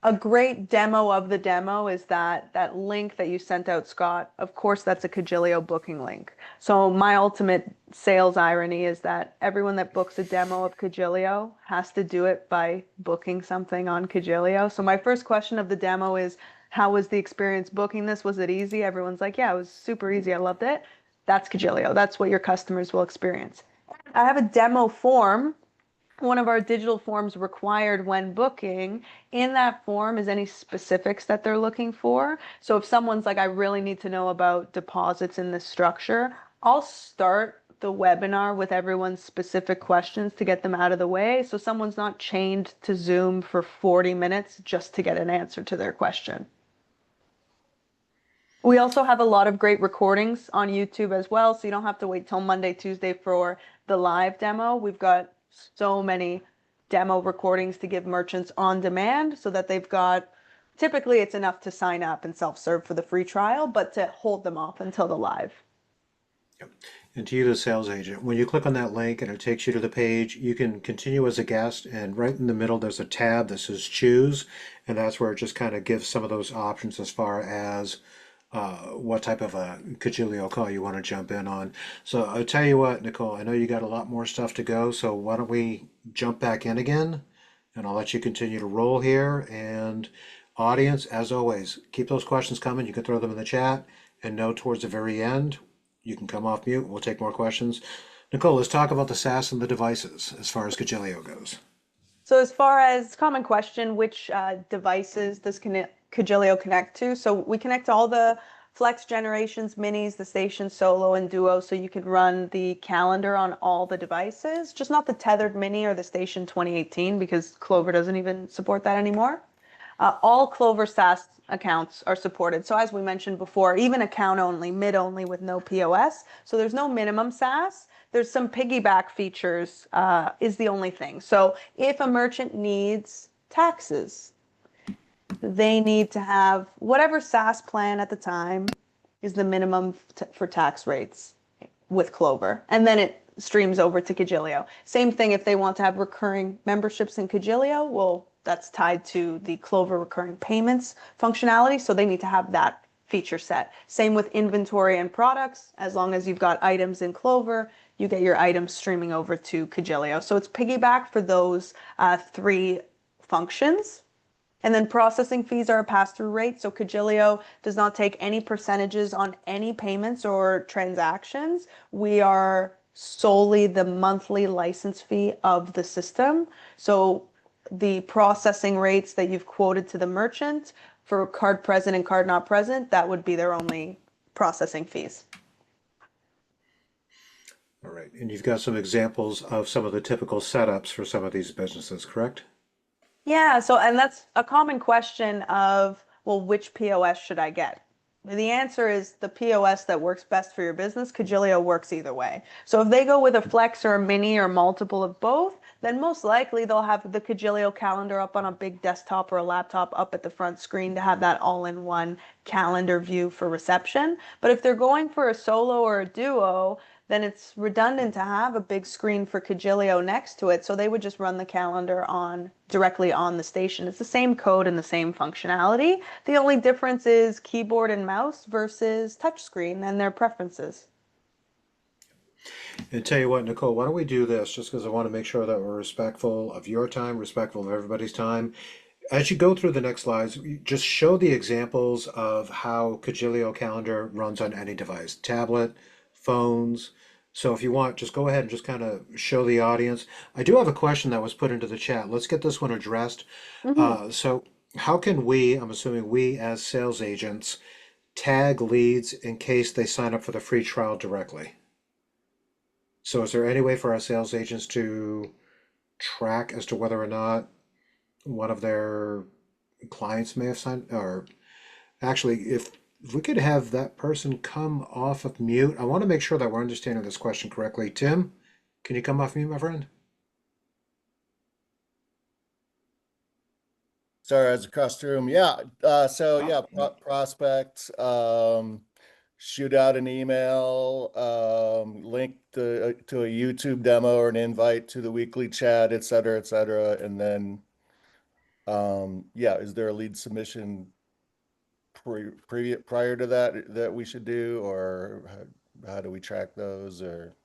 Speaker 3: A great demo of the demo is that link that you sent out, Scott. Of course, that's a Cojilio booking link. So my ultimate sales irony is that everyone that books a demo of Cojilio has to do it by booking something on Cojilio. So my first question of the demo is, how was the experience booking this? Was it easy? Everyone's like, yeah, it was super easy. I loved it. That's Cojilio. That's what your customers will experience. I have a demo form, one of our digital forms required when booking. In that form is any specifics that they're looking for. So if someone's like, I really need to know about deposits in this structure, I'll start the webinar with everyone's specific questions to get them out of the way. So someone's not chained to Zoom for 40 minutes just to get an answer to their question. We also have a lot of great recordings on YouTube as well. So you don't have to wait till Monday, Tuesday for the live demo. We've got so many demo recordings to give merchants on demand so that they've got, typically it's enough to sign up and self-serve for the free trial, but to hold them off until the live.
Speaker 1: Yep. And to you, the sales agent, when you click on that link and it takes you to the page, you can continue as a guest, and right in the middle there's a tab that says choose, and that's where it just kind of gives some of those options as far as what type of a Cojilio call you want to jump in on. So I'll tell you what, Nicole, I know you got a lot more stuff to go, so why don't we jump back in again, and I'll let you continue to roll here. And audience, as always, keep those questions coming. You can throw them in the chat, and know towards the very end, you can come off mute. We'll take more questions. Nicole, let's talk about the SaaS and the devices as far as Cojilio goes.
Speaker 3: So as far as common question, which devices does Cojilio connect to? So we connect to all the Flex generations, minis, the Station Solo and Duo, so you can run the calendar on all the devices, just not the tethered mini or the Station 2018 because Clover doesn't even support that anymore. All Clover SaaS accounts are supported. So as we mentioned before, even account only, mid only with no POS. So there's no minimum SaaS. There's some piggyback features is the only thing. So if a merchant needs taxes, they need to have whatever SaaS plan at the time is the minimum for tax rates with Clover. And then it streams over to Cojilio. Same thing if they want to have recurring memberships in Cojilio, well, that's tied to the Clover recurring payments functionality. So they need to have that feature set. Same with inventory and products. As long as you've got items in Clover, you get your items streaming over to Cojilio. So it's piggyback for those three functions. And then processing fees are a pass-through rate. So Cojilio does not take any percentages on any payments or transactions. We are solely the monthly license fee of the system. So the processing rates that you've quoted to the merchant for card present and card not present, that would be their only processing fees.
Speaker 1: All right, and you've got some examples of some of the typical setups for some of these businesses, correct?
Speaker 3: Yeah, so and that's a common question of, well, which POS should I get? The answer is the POS that works best for your business. Cojilio works either way. So if they go with a Flex or a Mini or multiple of both, then most likely they'll have the Cojilio calendar up on a big desktop or a laptop up at the front screen to have that all-in-one calendar view for reception. But if they're going for a Solo or a Duo, then it's redundant to have a big screen for Cojilio next to it. So they would just run the calendar on directly on the station. It's the same code and the same functionality. The only difference is keyboard and mouse versus touchscreen and their preferences.
Speaker 1: And tell you what, Nicole, why don't we do this just because I want to make sure that we're respectful of your time, respectful of everybody's time. As you go through the next slides, just show the examples of how Cojilio Calendar runs on any device, tablet, phones. So if you want, just go ahead and just kind of show the audience. I do have a question that was put into the chat. Let's get this one addressed. So how can we, I'm assuming we as sales agents, tag leads in case they sign up for the free trial directly? So is there any way for our sales agents to track as to whether or not one of their clients may have signed, or actually, if we could have that person come off of mute, I want to make sure that we're understanding this question correctly. Tim, can you come off mute, my friend?
Speaker 6: Sorry, I was across the room. Yeah. Prospect, shoot out an email, link to a YouTube demo or an invite to the weekly chat, et cetera, et cetera. And then, is there a lead submission prior to that we should do, or how do we track those? Or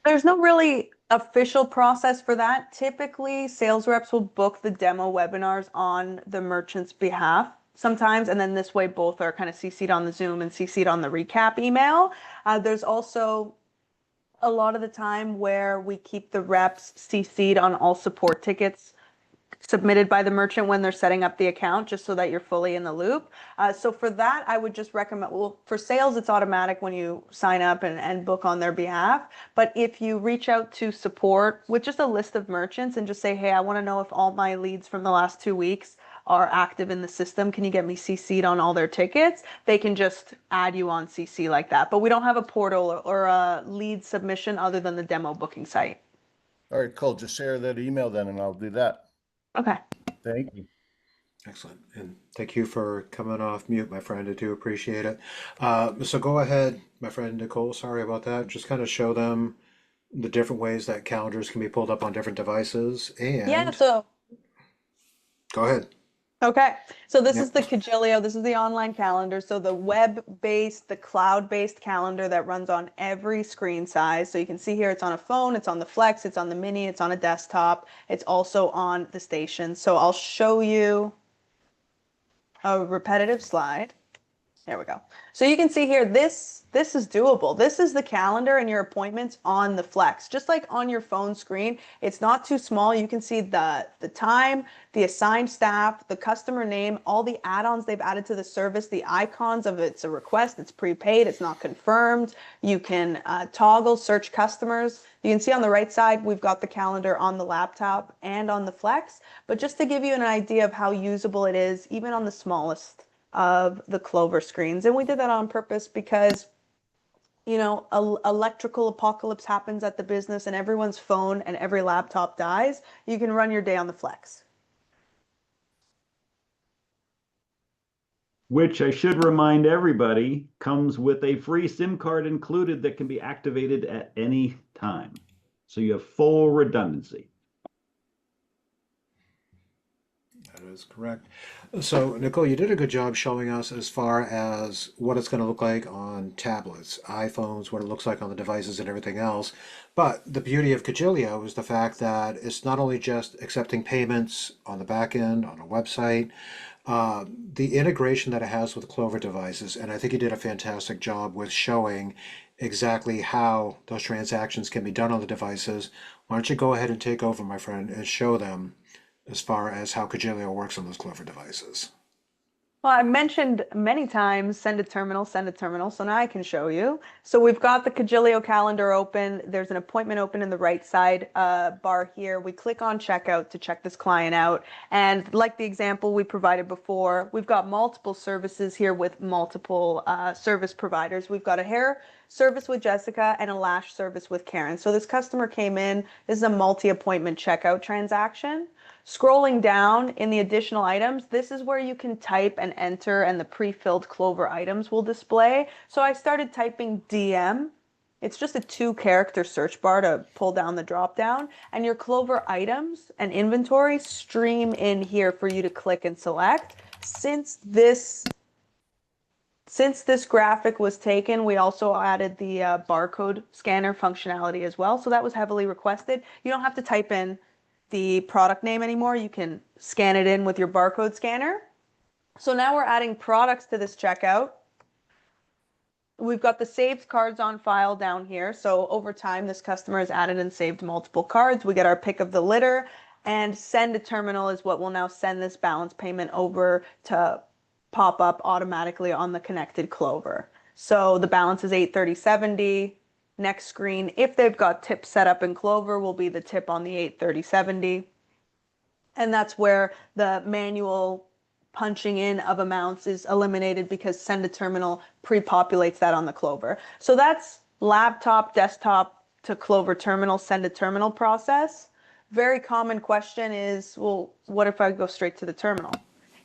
Speaker 3: There's no really official process for that. Typically, sales reps will book the demo webinars on the merchant's behalf sometimes, and then this way both are kind of CC'd on the Zoom and CC'd on the recap email. There's also a lot of the time where we keep the reps CC'd on all support tickets submitted by the merchant when they're setting up the account, just so that you're fully in the loop. So for that, I would just recommend, well, for sales, it's automatic when you sign up and book on their behalf. But if you reach out to support with just a list of merchants and just say, hey, I want to know if all my leads from the last 2 weeks are active in the system. Can you get me CC'd on all their tickets? They can just add you on CC like that. But we don't have a portal or a lead submission other than the demo booking site.
Speaker 6: all right, cool. Just share that email then, and I'll do that.
Speaker 3: Okay.
Speaker 6: Thank you.
Speaker 1: Excellent. And thank you for coming off mute, my friend. I do appreciate it. So go ahead, my friend Nicole. Sorry about that. Just kind of show them the different ways that calendars can be pulled up on different devices. And
Speaker 3: Yeah, so
Speaker 1: go ahead.
Speaker 3: Okay, so this
Speaker 1: Yep.
Speaker 3: is the Cojilio. This is the online calendar. So the web-based, the cloud-based calendar that runs on every screen size. So you can see here it's on a phone, it's on the Flex, it's on the Mini, it's on a desktop. It's also on the station. So I'll show you a repetitive slide. There we go. So you can see here, this is doable. This is the calendar and your appointments on the Flex. Just like on your phone screen, it's not too small. You can see the time, the assigned staff, the customer name, all the add-ons they've added to the service, the icons of it's a request, it's prepaid, it's not confirmed. You can toggle, search customers. You can see on the right side, we've got the calendar on the laptop and on the Flex. But just to give you an idea of how usable it is, even on the smallest of the Clover screens. And we did that on purpose because, you know, electrical apocalypse happens at the business and everyone's phone and every laptop dies. You can run your day on the Flex.
Speaker 4: Which I should remind everybody comes with a free SIM card included that can be activated at any time. So you have full redundancy.
Speaker 1: That is correct. So, Nicole, you did a good job showing us as far as what it's going to look like on tablets, iPhones, what it looks like on the devices and everything else. But the beauty of Cojilio is the fact that it's not only just accepting payments on the back end, on a website, the integration that it has with Clover devices, and I think you did a fantastic job with showing exactly how those transactions can be done on the devices. Why don't you go ahead and take over, my friend, and show them as far as how Cojilio works on those Clover devices?
Speaker 3: Well, I mentioned many times, send a terminal, send a terminal. So now I can show you. So we've got the Cojilio calendar open. There's an appointment open in the right side bar here. We click on checkout to check this client out. And like the example we provided before, we've got multiple services here with multiple service providers. We've got a hair service with Jessica and a lash service with Karen. So this customer came in. This is a multi-appointment checkout transaction. Scrolling down in the additional items, this is where you can type and enter and the pre-filled Clover items will display. So I started typing DM. It's just a 2-character search bar to pull down the drop down, and your Clover items and inventory stream in here for you to click and select. Since this graphic was taken, we also added the barcode scanner functionality as well. So that was heavily requested. You don't have to type in the product name anymore. You can scan it in with your barcode scanner. So now we're adding products to this checkout. We've got the saved cards on file down here. So over time, this customer has added and saved multiple cards. We get our pick of the litter, and send a terminal is what will now send this balance payment over to pop up automatically on the connected Clover. So the balance is $830.70. Next screen, if they've got tip set up in Clover, will be the tip on the $830.70. And that's where the manual punching in of amounts is eliminated because send a terminal pre-populates that on the Clover. So that's laptop, desktop to Clover terminal, send a terminal process. Very common question is, well, what if I go straight to the terminal?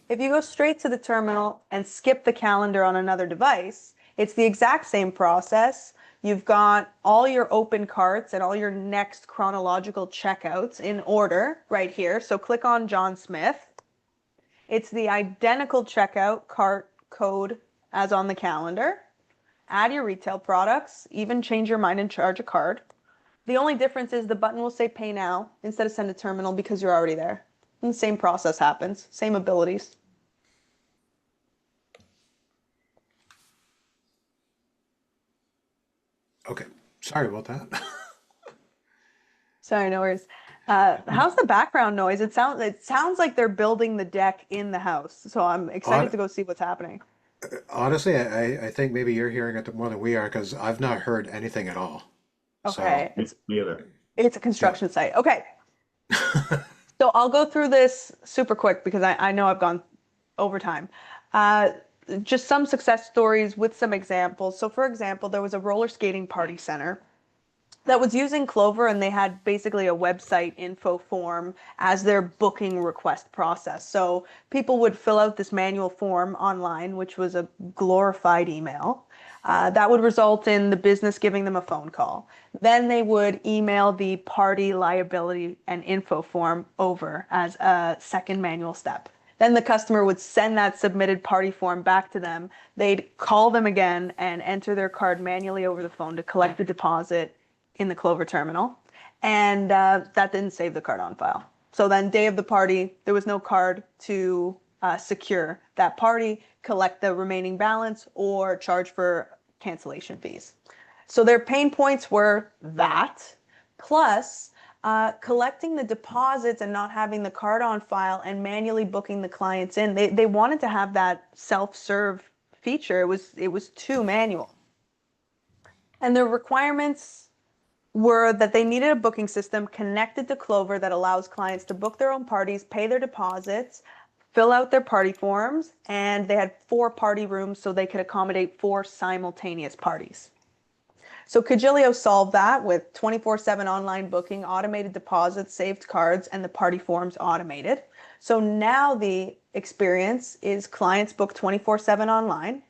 Speaker 3: If you go straight to the terminal and skip the calendar on another device, it's the exact same process. You've got all your open carts and all your next chronological checkouts in order right here. So click on John Smith. It's the identical checkout cart code as on the calendar. Add your retail products, even change your mind and charge a card. The only difference is the button will say pay now instead of send a terminal because you're already there. And the same process happens, same abilities.
Speaker 1: Okay, sorry about that.
Speaker 3: Sorry, no worries. How's the background noise? It sounds like they're building the deck in the house. So I'm excited to go see what's happening.
Speaker 1: Honestly, I think maybe you're hearing it more than we are because I've not heard anything at all.
Speaker 3: Okay,
Speaker 4: Me either.
Speaker 3: it's a construction site. Okay, so I'll go through this super quick because I know I've gone over time. Just some success stories with some examples. So for example, there was a roller skating party center that was using Clover, and they had basically a website info form as their booking request process. So people would fill out this manual form online, which was a glorified email. That would result in the business giving them a phone call. Then they would email the party liability and info form over as a second manual step. Then the customer would send that submitted party form back to them. They'd call them again and enter their card manually over the phone to collect the deposit in the Clover terminal. And that didn't save the card on file. So then day of the party, there was no card to secure that party, collect the remaining balance, or charge for cancellation fees. So their pain points were that, plus collecting the deposits and not having the card on file and manually booking the clients in. They wanted to have that self-serve feature. It was too manual. And their requirements were that they needed a booking system connected to Clover that allows clients to book their own parties, pay their deposits, fill out their party forms, and they had 4 party rooms so they could accommodate 4 simultaneous parties. So Cojilio solved that with 24/7 online booking, automated deposits, saved cards, and the party forms automated. So now the experience is clients book 24/7 online,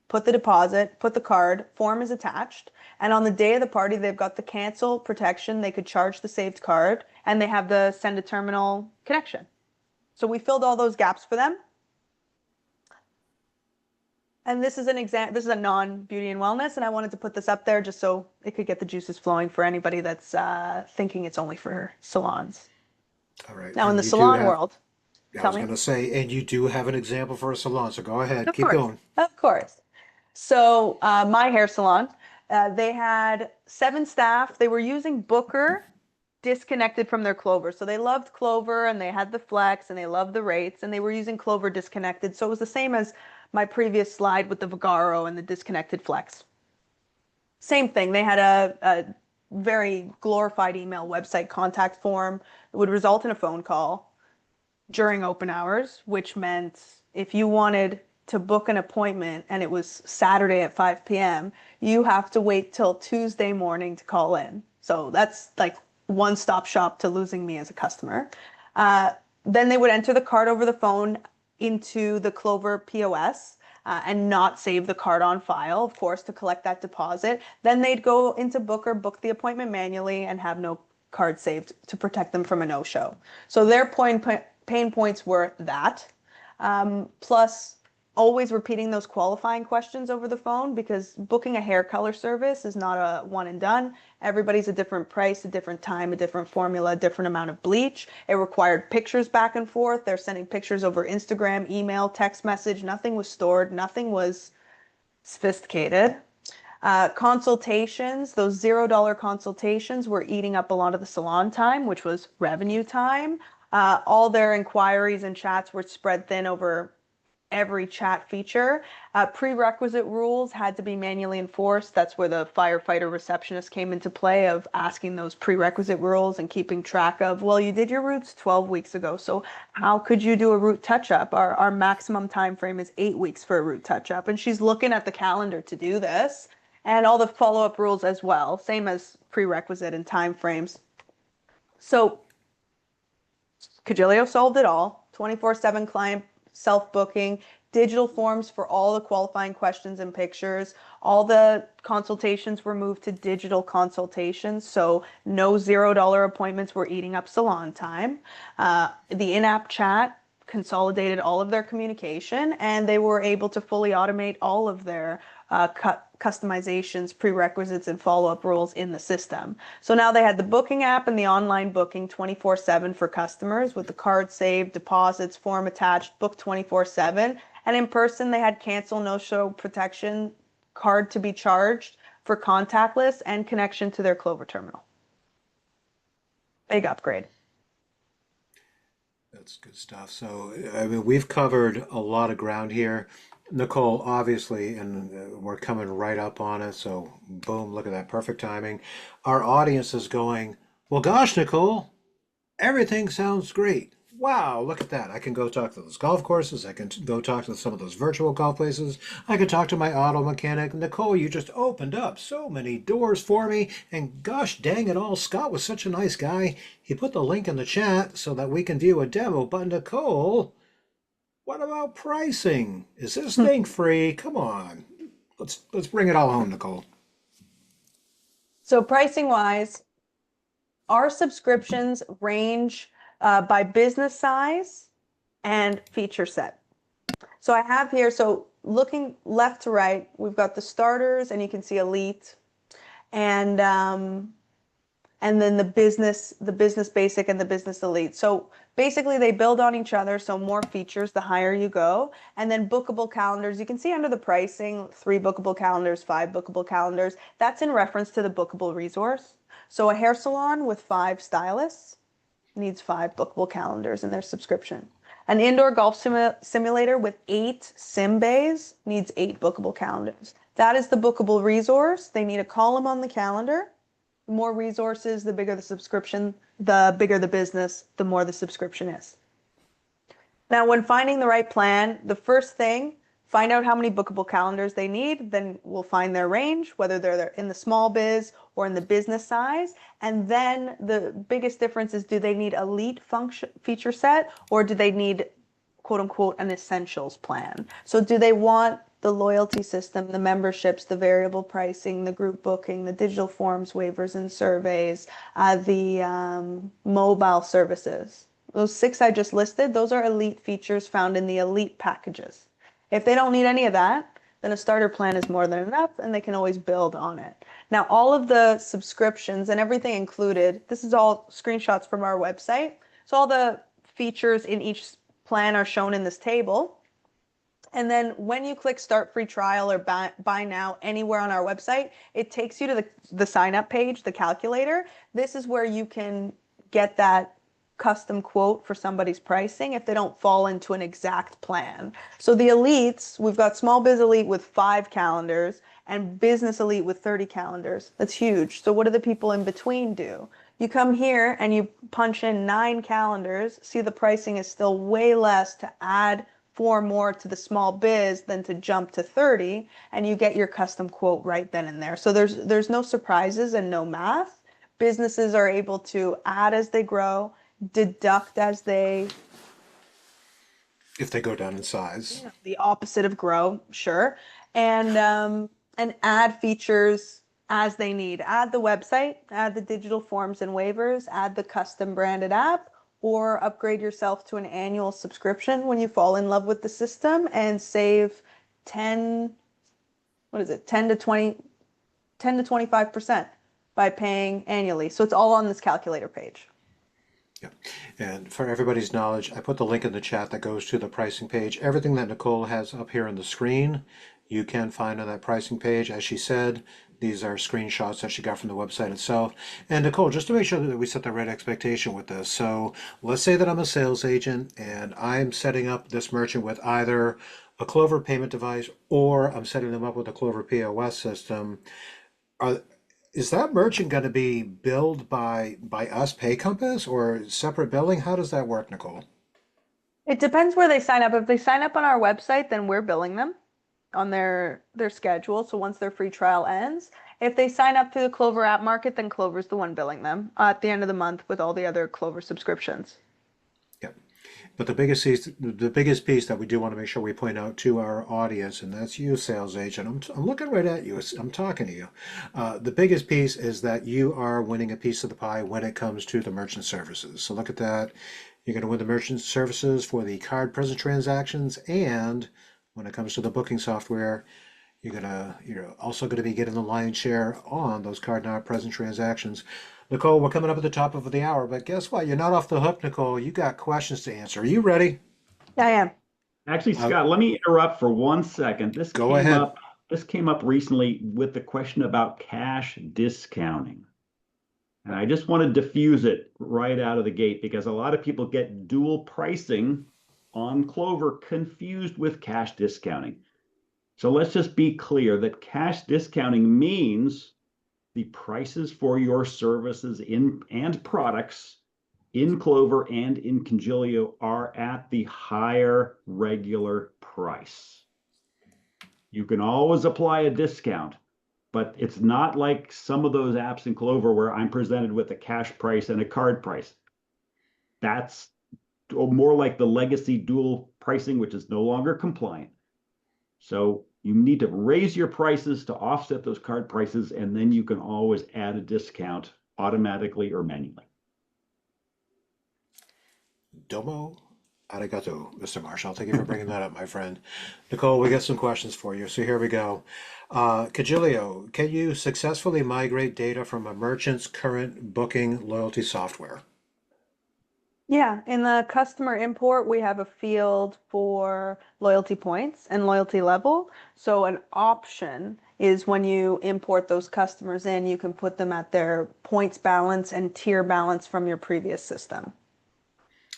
Speaker 3: put the deposit, put the card, form is attached, and on the day of the party, they've got the cancel protection, they could charge the saved card, and they have the send a terminal connection. So we filled all those gaps for them. And this is an example, this is a non-beauty and wellness, and I wanted to put this up there just so it could get the juices flowing for anybody that's thinking it's only for salons.
Speaker 1: All right.
Speaker 3: Now in
Speaker 1: And
Speaker 3: the
Speaker 1: you do
Speaker 3: salon
Speaker 1: have-
Speaker 3: world,
Speaker 1: I
Speaker 3: tell
Speaker 1: was
Speaker 3: me.
Speaker 1: going to say, and you do have an example for a salon, so go ahead,
Speaker 3: Of
Speaker 1: keep
Speaker 3: course.
Speaker 1: going.
Speaker 3: Of course. So my hair salon, they had 7 staff. They were using Booker disconnected from their Clover. So they loved Clover and they had the flex and they loved the rates and they were using Clover disconnected. So it was the same as my previous slide with the Vagaro and the disconnected flex. Same thing. They had a very glorified email website contact form that would result in a phone call during open hours, which meant if you wanted to book an appointment and it was Saturday at 5 p.m., you have to wait till Tuesday morning to call in. So that's like one-stop shop to losing me as a customer. Then they would enter the card over the phone into the Clover POS and not save the card on file, of course, to collect that deposit. Then they'd go into Booker, book the appointment manually, and have no card saved to protect them from a no-show. So their pain points were that, plus always repeating those qualifying questions over the phone, because booking a hair color service is not a one and done. Everybody's a different price, a different time, a different formula, a different amount of bleach. It required pictures back and forth. They're sending pictures over Instagram, email, text message. Nothing was stored. Nothing was sophisticated. Consultations, those $0 consultations were eating up a lot of the salon time, which was revenue time. All their inquiries and chats were spread thin over every chat feature. Prerequisite rules had to be manually enforced. That's where the firefighter receptionist came into play, of asking those prerequisite rules and keeping track of, well, you did your roots 12 weeks ago, so how could you do a root touch-up? Our maximum time frame is 8 weeks for a root touch-up, and she's looking at the calendar to do this, and all the follow-up rules as well, same as prerequisite and time frames. So Cojilio solved it all. 24/7 client self-booking, digital forms for all the qualifying questions and pictures. All the consultations were moved to digital consultations, so no $0 appointments were eating up salon time. The in-app chat consolidated all of their communication, and they were able to fully automate all of their customizations, prerequisites, and follow-up rules in the system. So now they had the booking app and the online booking 24/7 for customers, with the card saved, deposits, form attached, book 24/7. And in person, they had cancel, no-show protection, card to be charged for contactless, and connection to their Clover terminal. Big upgrade.
Speaker 1: That's good stuff. So, I mean, we've covered a lot of ground here. Nicole, obviously, and we're coming right up on it. So, boom, look at that. Perfect timing. Our audience is going, well, gosh, Nicole, everything sounds great. Wow, look at that. I can go talk to those golf courses. I can go talk to some of those virtual golf places. I can talk to my auto mechanic. Nicole, you just opened up so many doors for me. And gosh dang it all, Scott was such a nice guy. He put the link in the chat so that we can view a demo. But Nicole, what about pricing? Is this thing free? Come on. Let's bring it all home, Nicole.
Speaker 3: So pricing wise, our subscriptions range by business size and feature set. So I have here, so looking left to right, we've got the starters, and you can see elite, and then the business basic and the business elite. So basically they build on each other. So more features the higher you go. And then bookable calendars, you can see under the pricing, 3 bookable calendars, 5 bookable calendars. That's in reference to the bookable resource. So a hair salon with 5 stylists needs 5 bookable calendars in their subscription. An indoor golf simulator with 8 sim bays needs 8 bookable calendars. That is the bookable resource. They need a column on the calendar. The more resources, the bigger the subscription, the bigger the business, the more the subscription is. Now, when finding the right plan, the first thing, find out how many bookable calendars they need, then we'll find their range, whether they're in the small biz or in the business size. And then the biggest difference is, do they need elite feature set, or do they need, quote unquote, an essentials plan? So do they want the loyalty system, the memberships, the variable pricing, the group booking, the digital forms, waivers and surveys, the mobile services? Those 6 I just listed, those are elite features found in the elite packages. If they don't need any of that, then a starter plan is more than enough, and they can always build on it. Now, all of the subscriptions and everything included, this is all screenshots from our website. So all the features in each plan are shown in this table. And then when you click start free trial or buy now anywhere on our website, it takes you to the sign up page, the calculator. This is where you can get that custom quote for somebody's pricing if they don't fall into an exact plan. So the elites, we've got small biz elite with 5 calendars and business elite with 30 calendars. That's huge. So what do the people in between do? You come here and you punch in 9 calendars, see the pricing is still way less to add 4 more to the small biz than to jump to 30, and you get your custom quote right then and there. So there's no surprises and no math. Businesses are able to add as they grow, deduct as they,
Speaker 1: If they go down in size.
Speaker 3: the opposite of grow, sure, and add features as they need. Add the website, add the digital forms and waivers, add the custom branded app, or upgrade yourself to an annual subscription when you fall in love with the system and save 10 to 25% by paying annually. So it's all on this calculator page.
Speaker 1: Yeah. And for everybody's knowledge, I put the link in the chat that goes to the pricing page. Everything that Nicole has up here on the screen, you can find on that pricing page. As she said, these are screenshots that she got from the website itself. And Nicole, just to make sure that we set the right expectation with this. So let's say that I'm a sales agent and I'm setting up this merchant with either a Clover payment device or I'm setting them up with a Clover POS system. Is that merchant going to be billed by us, PayCompass, or separate billing? How does that work, Nicole?
Speaker 3: It depends where they sign up. If they sign up on our website, then we're billing them on their schedule. So once their free trial ends, if they sign up through the Clover app market, then Clover's the one billing them at the end of the month with all the other Clover subscriptions.
Speaker 1: Yep. But the biggest piece that we do want to make sure we point out to our audience, and that's you, sales agent. I'm looking right at you. I'm talking to you. The biggest piece is that you are winning a piece of the pie when it comes to the merchant services. So look at that. You're going to win the merchant services for the card present transactions, and when it comes to the booking software, you're also going to be getting the lion's share on those card not present transactions. Nicole, we're coming up at the top of the hour, but guess what? You're not off the hook, Nicole. You got questions to answer. Are you ready?
Speaker 3: I am.
Speaker 4: Actually, Scott, let me interrupt for 1 second.
Speaker 1: Go ahead.
Speaker 4: This came up recently with the question about cash discounting. And I just want to diffuse it right out of the gate because a lot of people get dual pricing on Clover confused with cash discounting. So let's just be clear that cash discounting means the prices for your services and products in Clover and in Cojilio are at the higher regular price. You can always apply a discount, but it's not like some of those apps in Clover where I'm presented with a cash price and a card price. That's more like the legacy dual pricing, which is no longer compliant. So you need to raise your prices to offset those card prices, and then you can always add a discount automatically or manually.
Speaker 1: Domo, Arigato, Mr. Marshall. Thank you for bringing that up, my friend. Nicole, we got some questions for you. So here we go. Cojilio, can you successfully migrate data from a merchant's current booking loyalty software?
Speaker 3: Yeah, in the customer import, we have a field for loyalty points and loyalty level. So an option is when you import those customers in, you can put them at their points balance and tier balance from your previous system.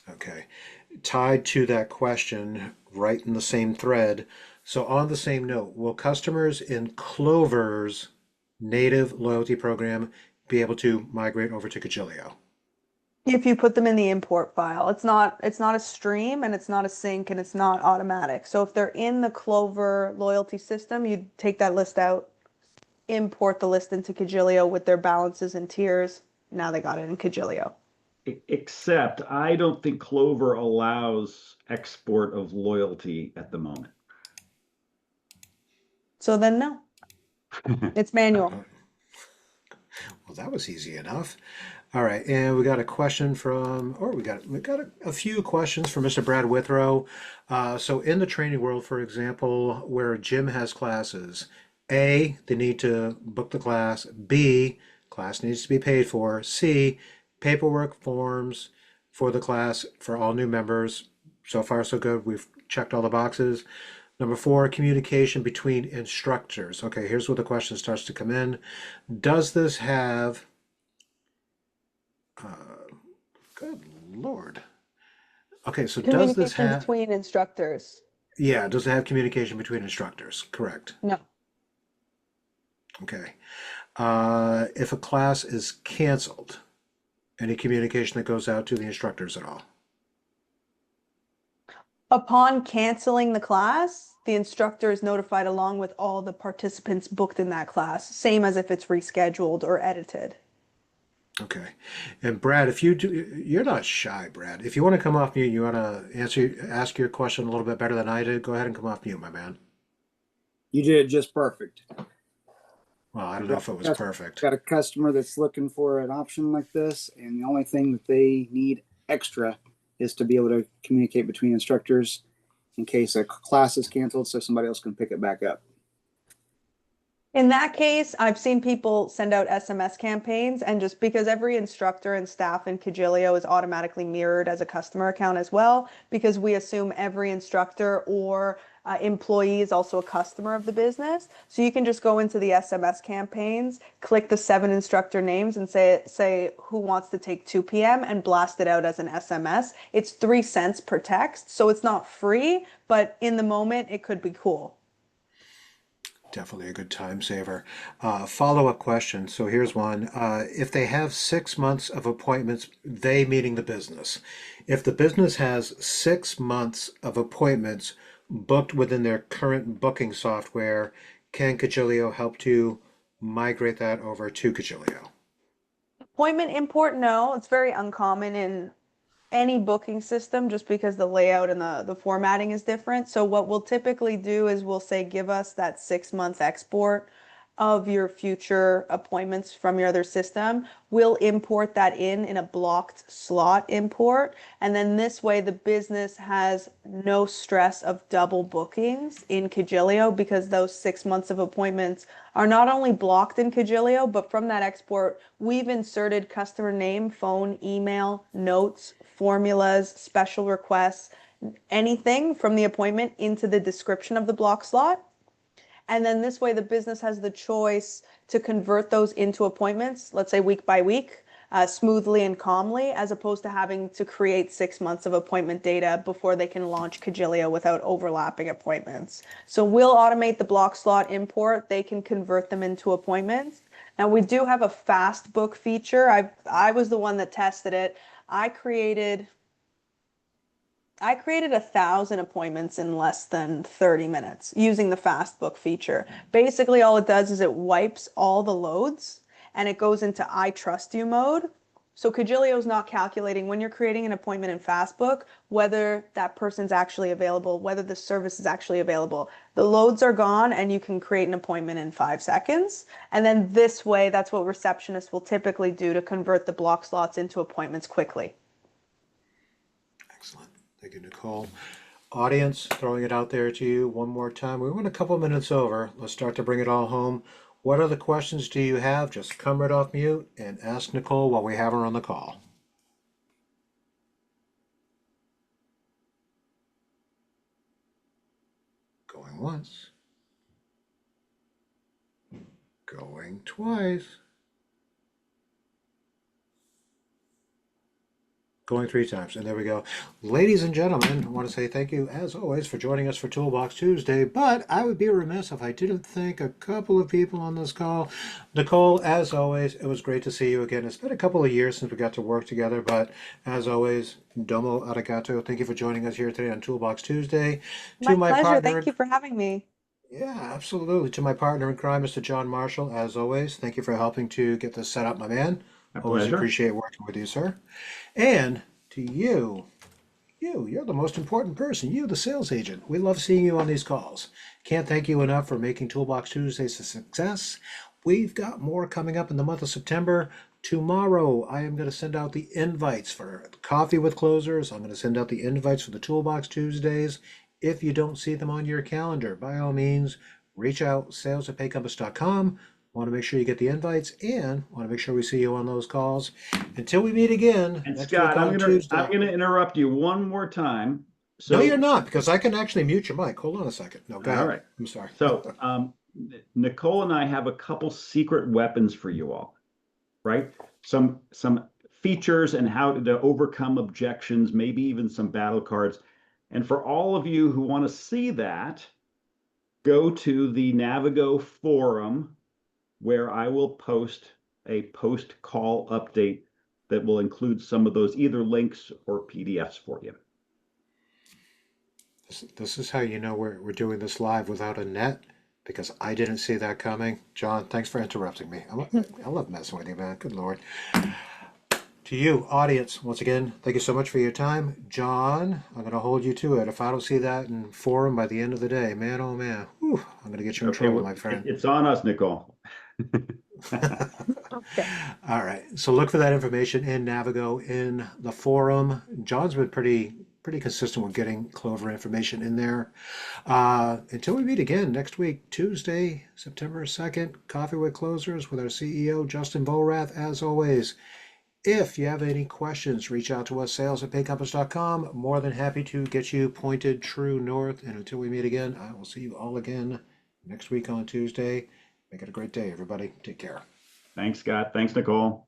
Speaker 1: Okay. Tied to that question, right in the same thread. So on the same note, will customers in Clover's native loyalty program be able to migrate over to Cojilio?
Speaker 3: If you put them in the import file, it's not a stream and it's not a sync and it's not automatic. So if they're in the Clover loyalty system, you take that list out, import the list into Cojilio with their balances and tiers. Now they got it in Cojilio.
Speaker 4: Except I don't think Clover allows export of loyalty at the moment.
Speaker 3: So then no, it's manual.
Speaker 1: Well, that was easy enough. All right, and we got a question from, or we got a few questions from Mr. Brad Withrow. So in the training world, for example, where a gym has classes, A, they need to book the class. B, class needs to be paid for. C, paperwork forms for the class for all new members. So far, so good. We've checked all the boxes. Number 4, communication between instructors. Okay, here's where the question starts to come in. Does this have, good Lord. Okay, so does this
Speaker 3: Communication
Speaker 1: have,
Speaker 3: between instructors.
Speaker 1: yeah, does it have communication between instructors? Correct.
Speaker 3: No.
Speaker 1: Okay. If a class is canceled, any communication that goes out to the instructors at all?
Speaker 3: Upon canceling the class, the instructor is notified along with all the participants booked in that class, same as if it's rescheduled or edited.
Speaker 1: Okay. And Brad, if you do, you're not shy, Brad. If you want to come off mute, you want to ask your question a little bit better than I did, go ahead and come off mute, my man.
Speaker 7: You did it just perfect.
Speaker 1: Well, I don't know if it was perfect.
Speaker 7: Got a customer that's looking for an option like this, and the only thing that they need extra is to be able to communicate between instructors in case a class is canceled so somebody else can pick it back up.
Speaker 3: In that case, I've seen people send out SMS campaigns, and just because every instructor and staff in Cojilio is automatically mirrored as a customer account as well, because we assume every instructor or employee is also a customer of the business. So you can just go into the SMS campaigns, click the 7 instructor names and say who wants to take 2 p.m. and blast it out as an SMS. It's 3 cents per text, so it's not free, but in the moment it could be cool.
Speaker 1: Definitely a good time saver. Follow-up question. So here's one. If they have 6 months of appointments, they meaning the business. If the business has 6 months of appointments booked within their current booking software, can Cojilio help to migrate that over to Cojilio?
Speaker 3: Appointment import, no. It's very uncommon in any booking system just because the layout and the formatting is different. So what we'll typically do is we'll say, give us that 6-month export of your future appointments from your other system. We'll import that in a blocked slot import. And then this way the business has no stress of double bookings in Cojilio, because those 6 months of appointments are not only blocked in Cojilio, but from that export, we've inserted customer name, phone, email, notes, formulas, special requests, anything from the appointment into the description of the block slot. And then this way the business has the choice to convert those into appointments, let's say week by week, smoothly and calmly, as opposed to having to create 6 months of appointment data before they can launch Cojilio without overlapping appointments. So we'll automate the block slot import. They can convert them into appointments. Now we do have a fast book feature. I was the one that tested it. I created 1,000 appointments in less than 30 minutes using the fast book feature. Basically, all it does is it wipes all the loads and it goes into I trust you mode. So Cojilio is not calculating when you're creating an appointment in Fastbook whether that person's actually available, whether the service is actually available. The loads are gone and you can create an appointment in 5 seconds. And then this way, that's what receptionists will typically do to convert the block slots into appointments quickly.
Speaker 1: Excellent. Thank you, Nicole. Audience, throwing it out there to you one more time. We went a couple minutes over. Let's start to bring it all home. What other questions do you have? Just come right off mute and ask Nicole while we have her on the call. Going once. Going twice. Going 3 times, and there we go. Ladies and gentlemen, I want to say thank you, as always, for joining us for Toolbox Tuesday, but I would be remiss if I didn't thank a couple of people on this call. Nicole, as always, it was great to see you again. It's been a couple of years since we got to work together, but as always, domo arigato. Thank you for joining us here today on Toolbox Tuesday.
Speaker 3: My pleasure. Thank you for having me.
Speaker 1: Yeah, absolutely. To my partner in crime, Mr. John Marshall, as always, thank you for helping to get this set up, my man.
Speaker 4: My
Speaker 1: Always
Speaker 4: pleasure.
Speaker 1: appreciate working with you, sir. And to you're the most important person. You, the sales agent. We love seeing you on these calls. Can't thank you enough for making Toolbox Tuesdays a success. We've got more coming up in the month of September. Tomorrow, I am going to send out the invites for Coffee with Closers. I'm going to send out the invites for the Toolbox Tuesdays. If you don't see them on your calendar, by all means, reach out, sales@paycompass.com. Want to make sure you get the invites and want to make sure we see you on those calls. Until we meet again
Speaker 4: And
Speaker 1: next
Speaker 4: Scott,
Speaker 1: week on Tuesday.
Speaker 4: I'm gonna interrupt you one more time. So
Speaker 1: No, you're not, because I can actually mute your mic. Hold on a second. No, go ahead.
Speaker 4: all right.
Speaker 1: I'm sorry.
Speaker 4: So Nicole and I have a couple secret weapons for you all, right? Some features and how to overcome objections, maybe even some battle cards. And for all of you who want to see that, go to the Navigo forum, where I will post a post-call update that will include some of those either links or PDFs for you.
Speaker 1: This is how you know we're doing this live without a net, because I didn't see that coming. John, thanks for interrupting me. I love messing with you, man. Good Lord. To you, audience, once again, thank you so much for your time. John, I'm going to hold you to it. If I don't see that in forum by the end of the day, man, oh man, whew, I'm going to get you in trouble, my friend.
Speaker 4: It's on us, Nicole.
Speaker 2: Okay.
Speaker 1: All right. So look for that information in Navigo in the forum. John's been pretty consistent with getting Clover information in there. Until we meet again next week, Tuesday, September 2nd, Coffee with Closers with our CEO, Justin Borath, as always. If you have any questions, reach out to us, sales@paycompass.com. More than happy to get you pointed true north. And until we meet again, I will see you all again next week on Tuesday. Make it a great day, everybody. Take care.
Speaker 4: Thanks, Scott. Thanks, Nicole.